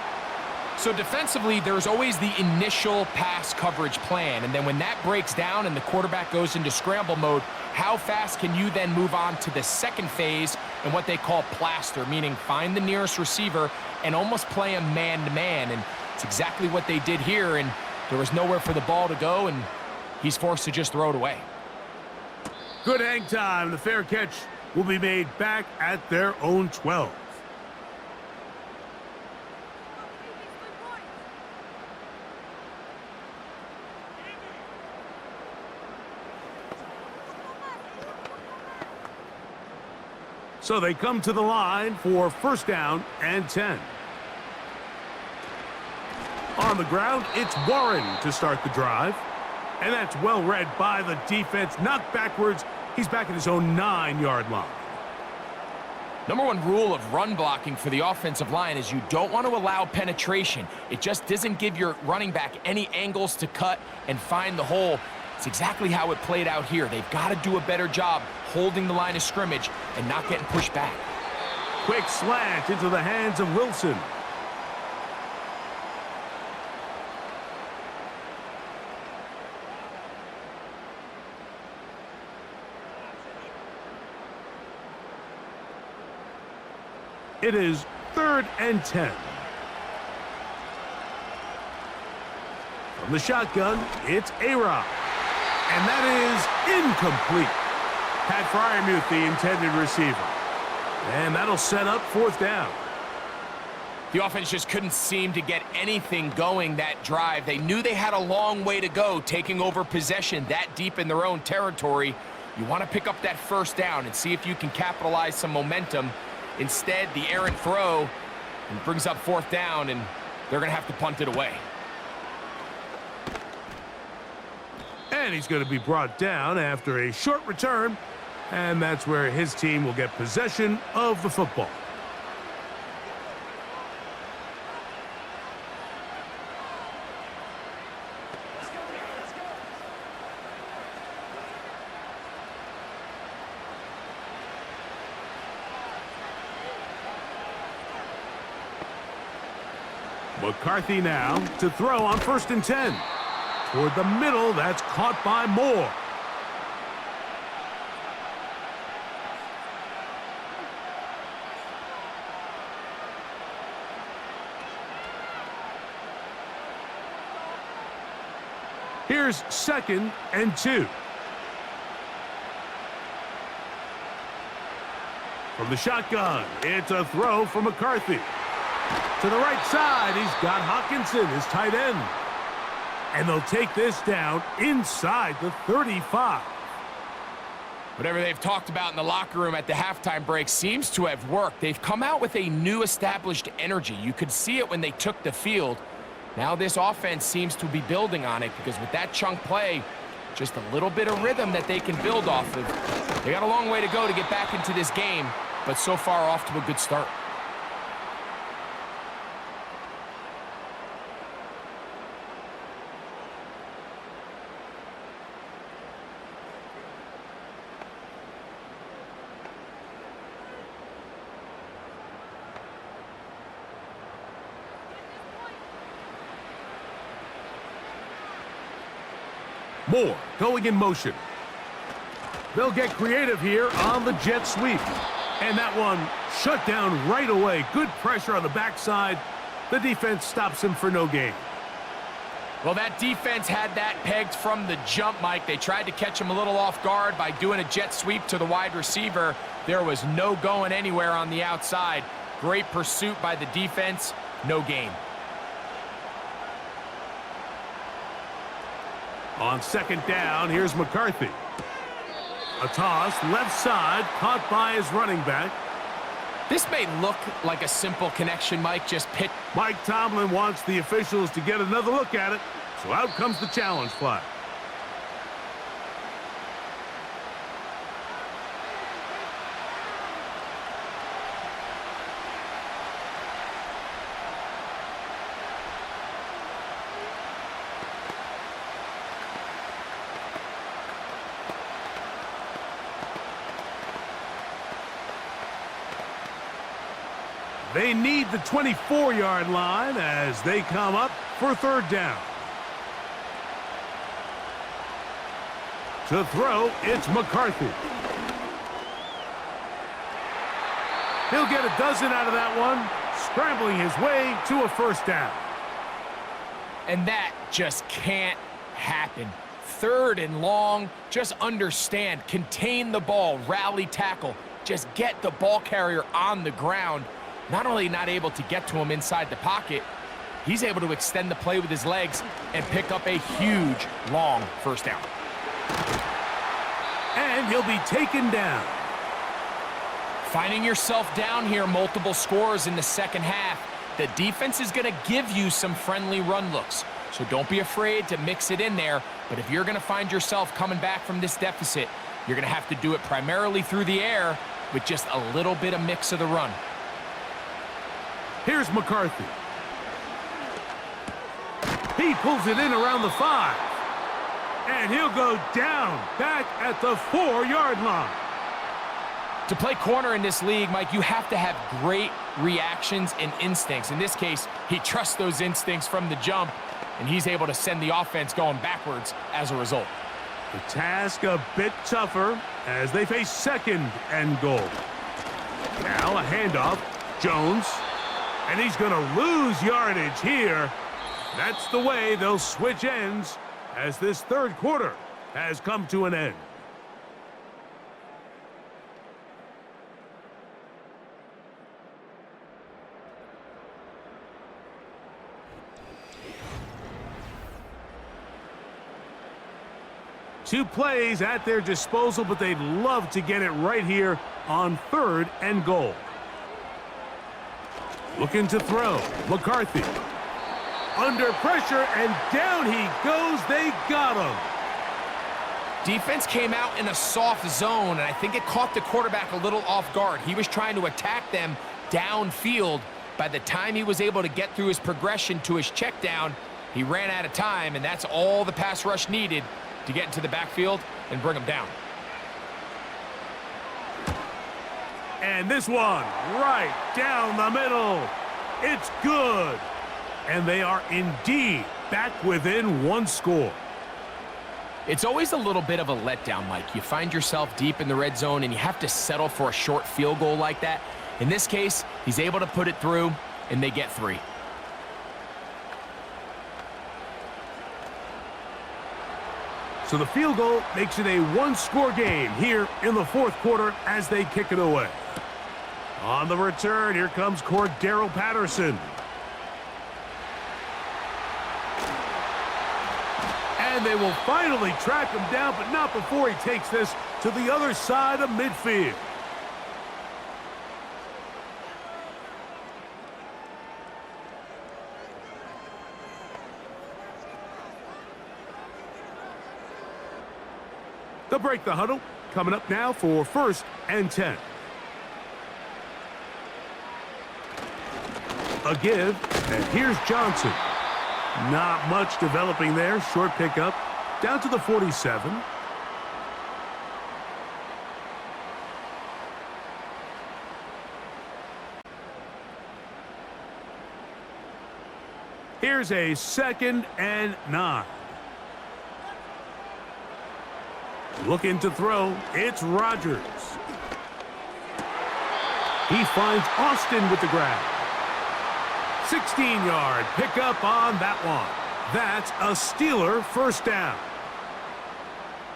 So defensively, there's always the initial pass coverage plan, and then when that breaks down and the quarterback goes into scramble mode, how fast can you then move on to the second phase and what they call plaster, meaning find the nearest receiver and almost play a man-to-man, and it's exactly what they did here, and there was nowhere for the ball to go, and he's forced to just throw it away. Good hang time. The fair catch will be made back at their own 12. So they come to the line for first down and 10. On the ground, it's Warren to start the drive. And that's well read by the defense. Knocked backwards. He's back at his own 9-yard line. Number one rule of run blocking for the offensive line is you don't want to allow penetration. It just doesn't give your running back any angles to cut and find the hole. It's exactly how it played out here. They've got to do a better job holding the line of scrimmage and not getting pushed back. Quick slant into the hands of Wilson. It is 3rd and 10. From the shotgun, it's A-Rob. And that is incomplete. Pat Fryermuth, the intended receiver. And that'll set up 4th down. The offense just couldn't seem to get anything going that drive. They knew they had a long way to go, taking over possession that deep in their own territory. You want to pick up that first down and see if you can capitalize some momentum. Instead, the errant throw and brings up 4th down, and they're going to have to punt it away. And he's going to be brought down after a short return, and that's where his team will get possession of the football. McCarthy now to throw on 1st and 10. Toward the middle, that's caught by Moore. Here's 2nd and 2. From the shotgun, it's a throw for McCarthy. To the right side, he's got Hawkinson, his tight end. And they'll take this down inside the 35. Whatever they've talked about in the locker room at the halftime break seems to have worked. They've come out with a new established energy. You could see it when they took the field. Now this offense seems to be building on it because with that chunk play, just a little bit of rhythm that they can build off of. They got a long way to go to get back into this game, but so far off to a good start. more going in motion. They'll get creative here on the jet sweep. And that one shut down right away. Good pressure on the backside. The defense stops him for no gain. Well, that defense had that pegged from the jump, Mike. They tried to catch him a little off guard by doing a jet sweep to the wide receiver. There was no going anywhere on the outside. Great pursuit by the defense. No gain. On second down, here's McCarthy. A toss, left side, caught by his running back. This may look like a simple connection, Mike, just pitch. Mike Tomlin wants the officials to get another look at it, so out comes the challenge flag. They need the 24-yard line as they come up for third down. To throw, it's McCarthy. He'll get a dozen out of that one, scrambling his way to a first down. And that just can't happen. Third and long, just understand, contain the ball, rally tackle, just get the ball carrier on the ground. Not only not able to get to him inside the pocket, he's able to extend the play with his legs and pick up a huge, long first down. And he'll be taken down. Finding yourself down here, multiple scores in the second half. The defense is going to give you some friendly run looks, so don't be afraid to mix it in there. But if you're going to find yourself coming back from this deficit, you're going to have to do it primarily through the air with just a little bit of mix of the run. Here's McCarthy. He pulls it in around the 5. And he'll go down back at the 4-yard line. To play corner in this league, Mike, you have to have great reactions and instincts. In this case, he trusts those instincts from the jump, and he's able to send the offense going backwards as a result. The task a bit tougher as they face second and goal. Now a handoff. Jones. And he's going to lose yardage here. That's the way they'll switch ends as this third quarter has come to an end. Two plays at their disposal, but they'd love to get it right here on third and goal. Looking to throw. McCarthy. Under pressure, and down he goes. They got him. Defense came out in a soft zone, and I think it caught the quarterback a little off guard. He was trying to attack them downfield. By the time he was able to get through his progression to his check down, he ran out of time, and that's all the pass rush needed to get into the backfield and bring him down. And this one, right down the middle. It's good. And they are indeed back within one score. It's always a little bit of a letdown, Mike. You find yourself deep in the red zone, and you have to settle for a short field goal like that. In this case, he's able to put it through, and they get 3. So the field goal makes it a one-score game here in the fourth quarter as they kick it away. On the return, here comes Cordero Patterson. And they will finally track him down, but not before he takes this to the other side of midfield. They'll break the huddle. Coming up now for 1st and 10. A give, and here's Johnson. Not much developing there. Short pickup. Down to the 47. Here's a 2nd and 9. Looking to throw, it's Rodgers. He finds Austin with the grab. 16-yard pickup on that one. That's a Steeler first down.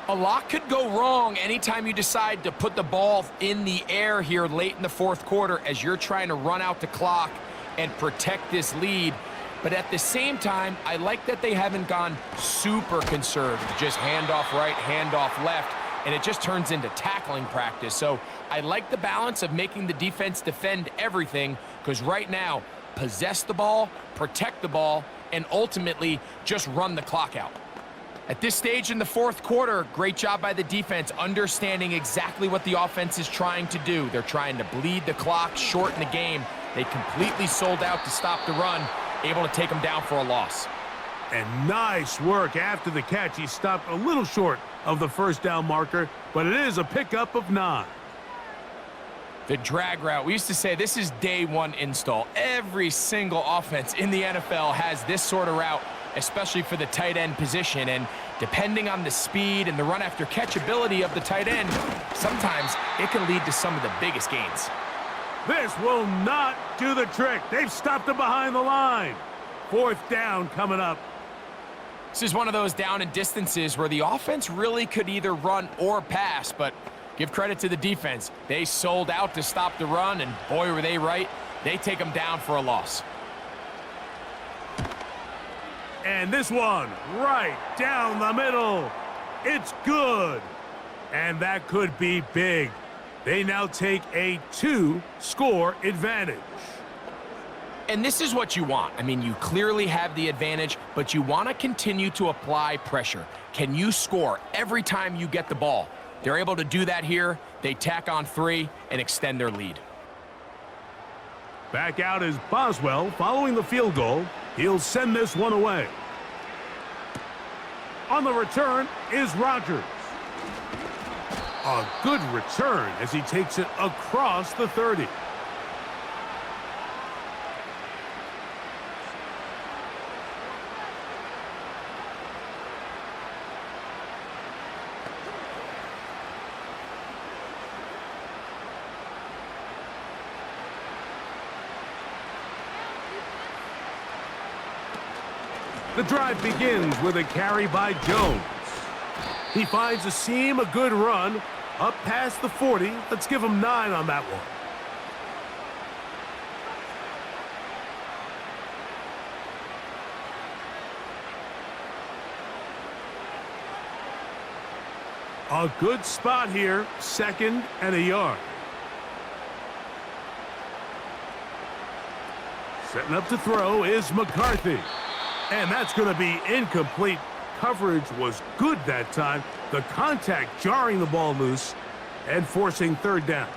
A lot could go wrong anytime you decide to put the ball in the air here late in the fourth quarter as you're trying to run out the clock and protect this lead. But at the same time, I like that they haven't gone super conservative. Just handoff right, handoff left, and it just turns into tackling practice. So I like the balance of making the defense defend everything, because right now, possess the ball, protect the ball, and ultimately just run the clock out. At this stage in the fourth quarter, great job by the defense, understanding exactly what the offense is trying to do. They're trying to bleed the clock, shorten the game. They completely sold out to stop the run, able to take them down for a loss. And nice work after the catch. He stopped a little short of the first down marker, but it is a pickup of 9. The drag route, we used to say this is day one install. Every single offense in the NFL has this sort of route, especially for the tight end position. And depending on the speed and the run after catch ability of the tight end, sometimes it can lead to some of the biggest gains. This will not do the trick. They've stopped him behind the line. Fourth down coming up. This is one of those down and distances where the offense really could either run or pass, but give credit to the defense. They sold out to stop the run, and boy, were they right. They take them down for a loss. And this one right down the middle. It's good. And that could be big. They now take a 2-score advantage. And this is what you want. I mean, you clearly have the advantage, but you want to continue to apply pressure. Can you score every time you get the ball? They're able to do that here. They tack on 3 and extend their lead. Back out is Boswell following the field goal. He'll send this one away. On the return is Rodgers. A good return as he takes it across the 30. The drive begins with a carry by Jones. He finds a seam, a good run, up past the 40. Let's give him 9 on that one. A good spot here, 2nd and a yard. Setting up to throw is McCarthy. And that's going to be incomplete. Coverage was good that time. The contact jarring the ball loose and forcing 3rd down.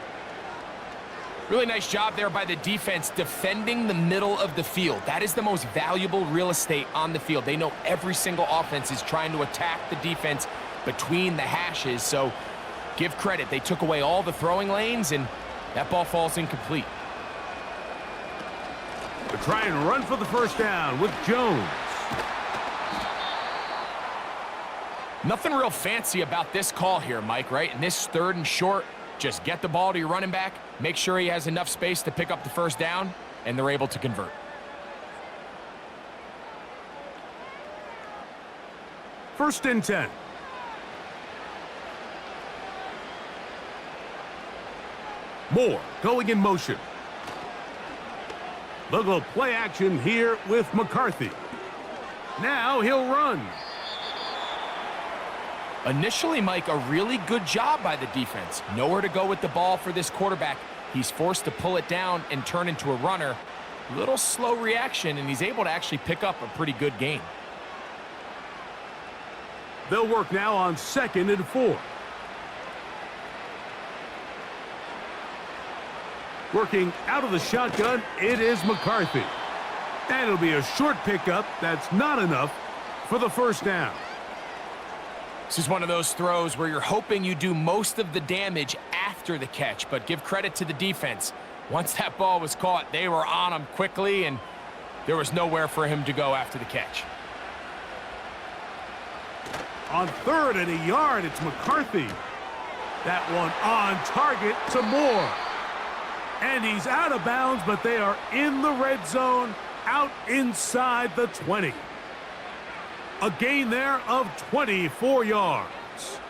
Really nice job there by the defense defending the middle of the field. That is the most valuable real estate on the field. They know every single offense is trying to attack the defense between the hashes. So give credit. They took away all the throwing lanes, and that ball falls incomplete. They try and run for the first down with Jones. Nothing real fancy about this call here, Mike, right? In this 3rd and short, just get the ball to your running back, make sure he has enough space to pick up the first down, and they're able to convert. First and 10. Moore going in motion. They'll go play action here with McCarthy. Now he'll run. Initially, Mike, a really good job by the defense. Nowhere to go with the ball for this quarterback. He's forced to pull it down and turn into a runner. Little slow reaction, and he's able to actually pick up a pretty good gain. They'll work now on 2nd and 4. Working out of the shotgun, it is McCarthy. And it'll be a short pickup. That's not enough for the first down. This is one of those throws where you're hoping you do most of the damage after the catch, but give credit to the defense. Once that ball was caught, they were on him quickly, and there was nowhere for him to go after the catch. On 3rd and a yard, it's McCarthy. That one on target to Moore. And he's out of bounds, but they are in the red zone, out inside the 20. A gain there of 24 yards.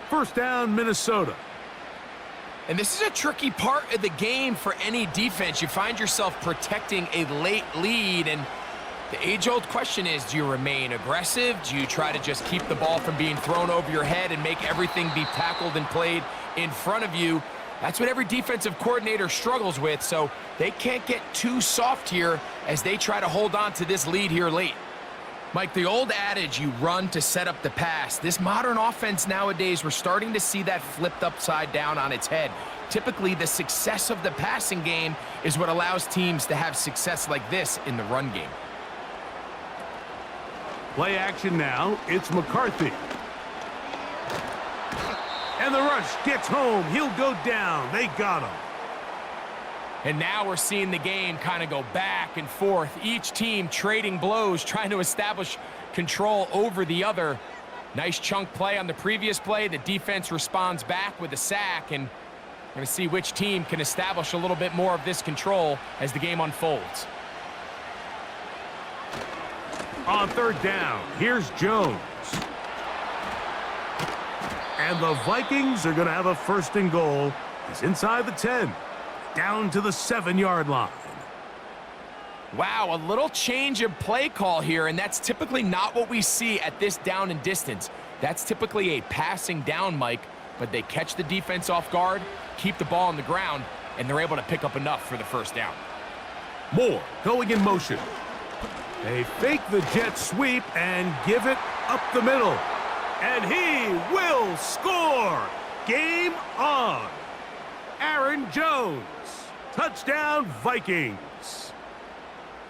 First down, Minnesota. And this is a tricky part of the game for any defense. You find yourself protecting a late lead, and the age-old question is, do you remain aggressive? Do you try to just keep the ball from being thrown over your head and make everything be tackled and played in front of you? That's what every defensive coordinator struggles with, so they can't get too soft here as they try to hold on to this lead here late. Mike, the old adage, you run to set up the pass. This modern offense nowadays, we're starting to see that flipped upside down on its head. Typically, the success of the passing game is what allows teams to have success like this in the run game. Play action now. It's McCarthy. And the rush gets home. He'll go down. They got him. And now we're seeing the game kind of go back and forth. Each team trading blows, trying to establish control over the other. Nice chunk play on the previous play. The defense responds back with a sack, and we're going to see which team can establish a little bit more of this control as the game unfolds. On 3rd down, here's Jones. And the Vikings are going to have a 1st and goal. He's inside the 10, down to the 7-yard line. Wow, a little change of play call here, and that's typically not what we see at this down and distance. That's typically a passing down, Mike, but they catch the defense off guard, keep the ball on the ground, and they're able to pick up enough for the 1st down. Moore going in motion. They fake the jet sweep and give it up the middle. And he will score. Game on. Aaron Jones. Touchdown, Vikings.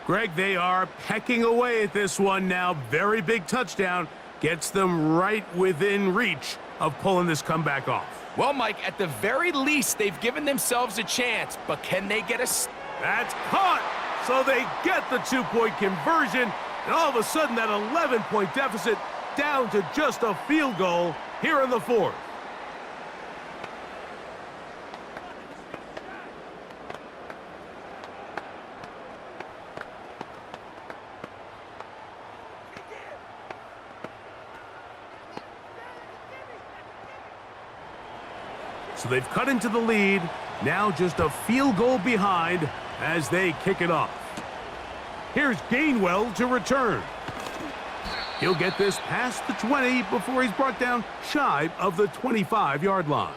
Greg, they are pecking away at this one now. Very big touchdown. Gets them right within reach of pulling this comeback off. Well, Mike, at the very least, they've given themselves a chance, but can they get a... That's caught. So they get the 2-point conversion, and all of a sudden that 11-point deficit down to just a field goal here in the 4th. So they've cut into the lead, now just a field goal behind as they kick it off. Here's Gainwell to return. He'll get this past the 20 before he's brought down shy of the 25-yard line.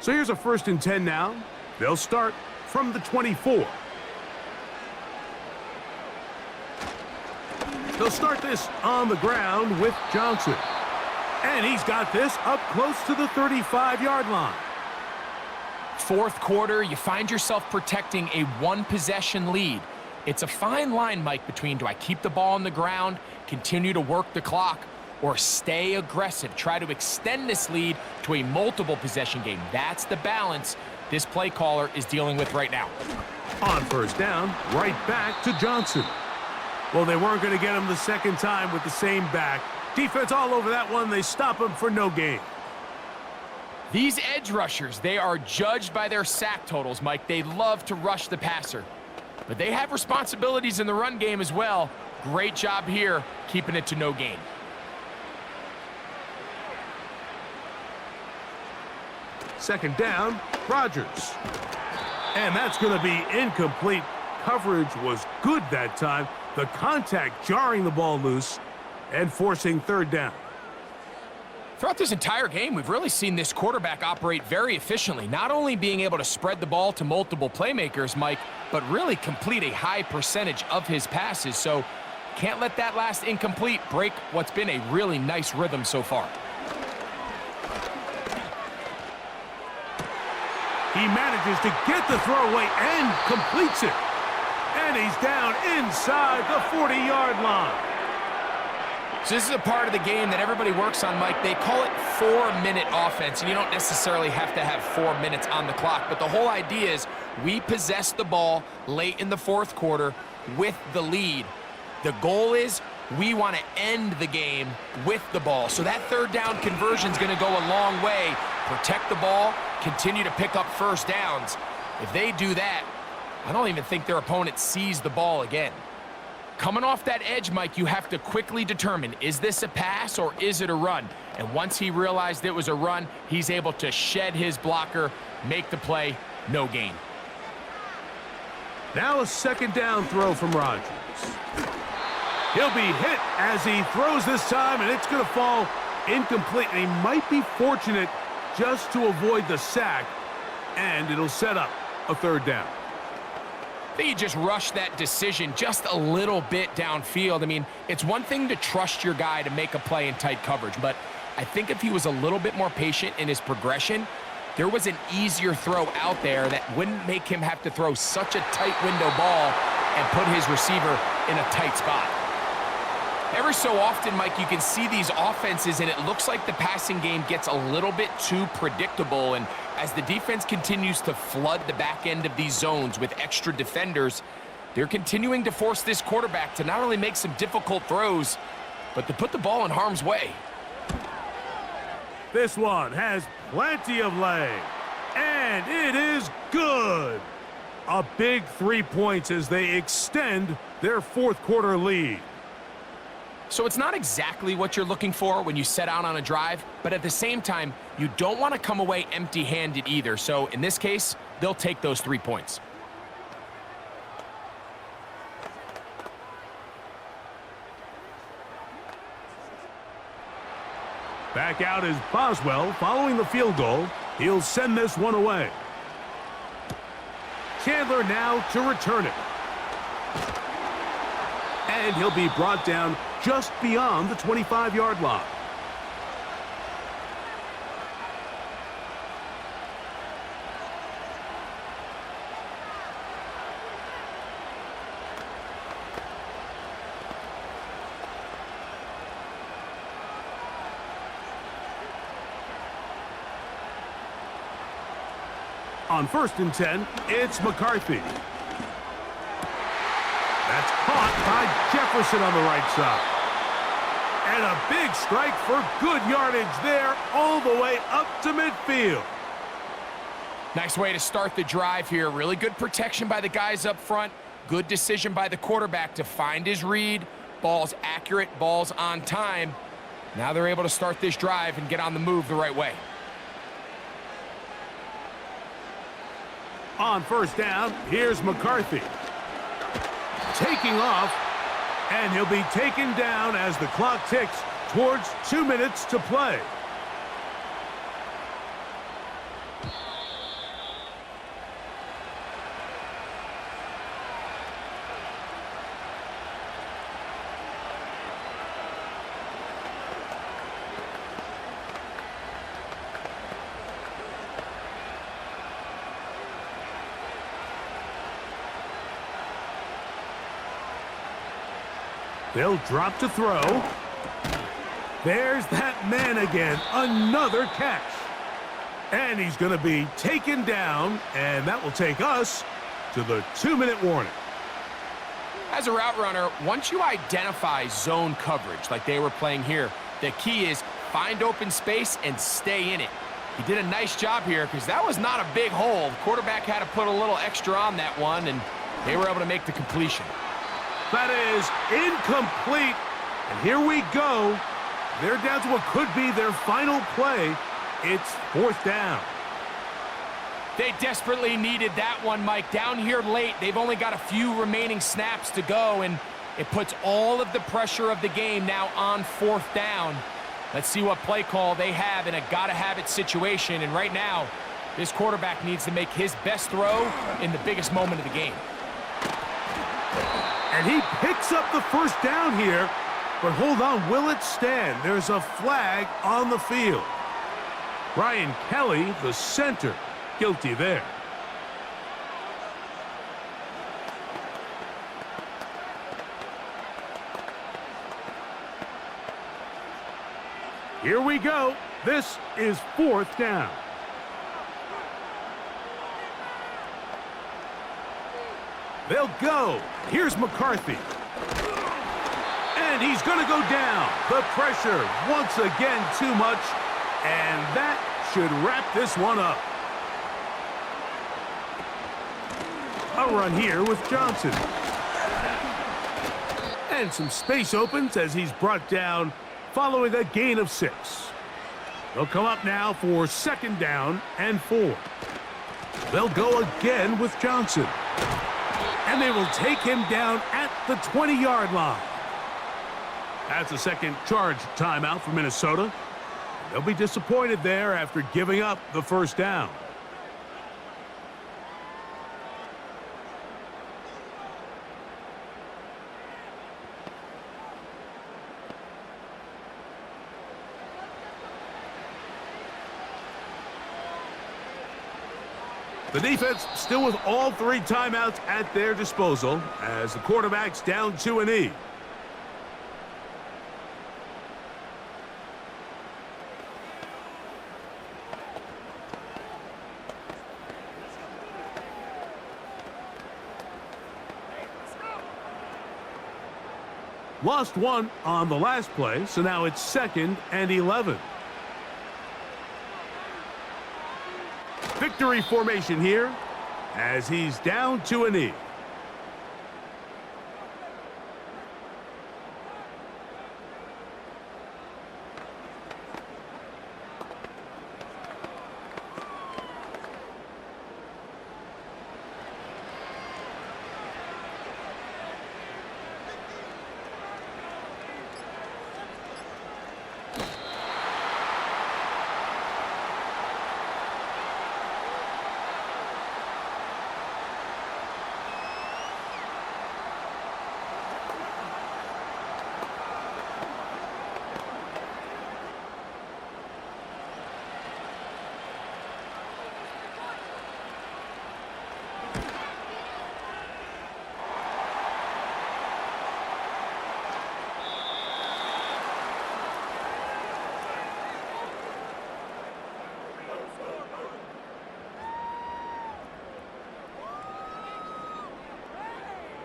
So here's a 1st and 10 now. They'll start from the 24. They'll start this on the ground with Johnson. And he's got this up close to the 35-yard line. 4th quarter, you find yourself protecting a 1-possession lead. It's a fine line, Mike, between do I keep the ball on the ground, continue to work the clock, or stay aggressive, try to extend this lead to a multiple-possession game. That's the balance this play caller is dealing with right now. On 1st down, right back to Johnson. Well, they weren't going to get him the 2nd time with the same back. Defense all over that one. They stop him for no gain. These edge rushers, they are judged by their sack totals, Mike. They love to rush the passer. But they have responsibilities in the run game as well. Great job here, keeping it to no gain. Second down, Rodgers. And that's going to be incomplete. Coverage was good that time. The contact jarring the ball loose and forcing 3rd down. Throughout this entire game, we've really seen this quarterback operate very efficiently, not only being able to spread the ball to multiple playmakers, Mike, but really complete a high percentage of his passes. So can't let that last incomplete break what's been a really nice rhythm so far. He manages to get the throwaway and completes it. And he's down inside the 40-yard line. So this is a part of the game that everybody works on, Mike. They call it 4-minute offense, and you don't necessarily have to have 4 minutes on the clock. But the whole idea is we possess the ball late in the fourth quarter with the lead. The goal is we want to end the game with the ball. So that third down conversion is going to go a long way. Protect the ball, continue to pick up first downs. If they do that, I don't even think their opponent sees the ball again. Coming off that edge, Mike, you have to quickly determine, is this a pass or is it a run? And once he realized it was a run, he's able to shed his blocker, make the play, no gain. Now a second down throw from Rodgers. He'll be hit as he throws this time, and it's going to fall incomplete. And he might be fortunate just to avoid the sack, and it'll set up a third down. I think he just rushed that decision just a little bit downfield. I mean, it's one thing to trust your guy to make a play in tight coverage, but I think if he was a little bit more patient in his progression, there was an easier throw out there that wouldn't make him have to throw such a tight window ball and put his receiver in a tight spot. Every so often, Mike, you can see these offenses, and it looks like the passing game gets a little bit too predictable. And as the defense continues to flood the back end of these zones with extra defenders, they're continuing to force this quarterback to not only make some difficult throws, but to put the ball in harm's way. This one has plenty of leg, and it is good. A big 3 points as they extend their fourth quarter lead. So it's not exactly what you're looking for when you set out on a drive, but at the same time, you don't want to come away empty-handed either. So in this case, they'll take those 3 points. Back out is Boswell following the field goal. He'll send this one away. Chandler now to return it. And he'll be brought down just beyond the 25-yard line. On 1st and 10, it's McCarthy. That's caught by Jefferson on the right side. And a big strike for good yardage there all the way up to midfield. Nice way to start the drive here. Really good protection by the guys up front. Good decision by the quarterback to find his read. Ball's accurate, ball's on time. Now they're able to start this drive and get on the move the right way. On 1st down, here's McCarthy. Taking off, and he'll be taken down as the clock ticks towards 2 minutes to play. They'll drop to throw. There's that man again. Another catch. And he's going to be taken down, and that will take us to the 2-minute warning. As a route runner, once you identify zone coverage like they were playing here, the key is find open space and stay in it. He did a nice job here because that was not a big hole. The quarterback had to put a little extra on that one, and they were able to make the completion. That is incomplete. And here we go. They're down to what could be their final play. It's 4th down. They desperately needed that one, Mike. Down here late, they've only got a few remaining snaps to go, and it puts all of the pressure of the game now on 4th down. Let's see what play call they have in a gotta-have-it situation. And right now, this quarterback needs to make his best throw in the biggest moment of the game. And he picks up the 1st down here. But hold on, will it stand? There's a flag on the field. Brian Kelly, the center, guilty there. Here we go. This is 4th down. They'll go. Here's McCarthy. And he's going to go down. The pressure once again too much. And that should wrap this one up. A run here with Johnson. And some space opens as he's brought down following a gain of 6. They'll come up now for 2nd down and 4. They'll go again with Johnson. And they will take him down at the 20-yard line. That's a second charge timeout for Minnesota. They'll be disappointed there after giving up the 1st down. The defense still with all 3 timeouts at their disposal as the quarterback's down to a knee. Lost 1 on the last play, so now it's 2nd and 11. Victory formation here as he's down to a knee.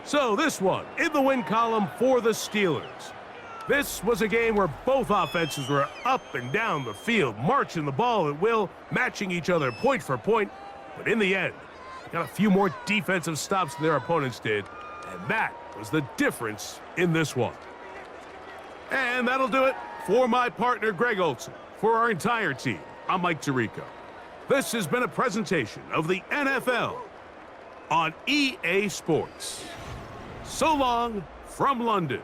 So this one in the win column for the Steelers. This was a game where both offenses were up and down the field, marching the ball at will, matching each other point for point. But in the end, they got a few more defensive stops than their opponents did, and that was the difference in this one. And that'll do it for my partner, Greg Olson. For our entire team, I'm Mike Tirico. This has been a presentation of the NFL on EA Sports. So long from London.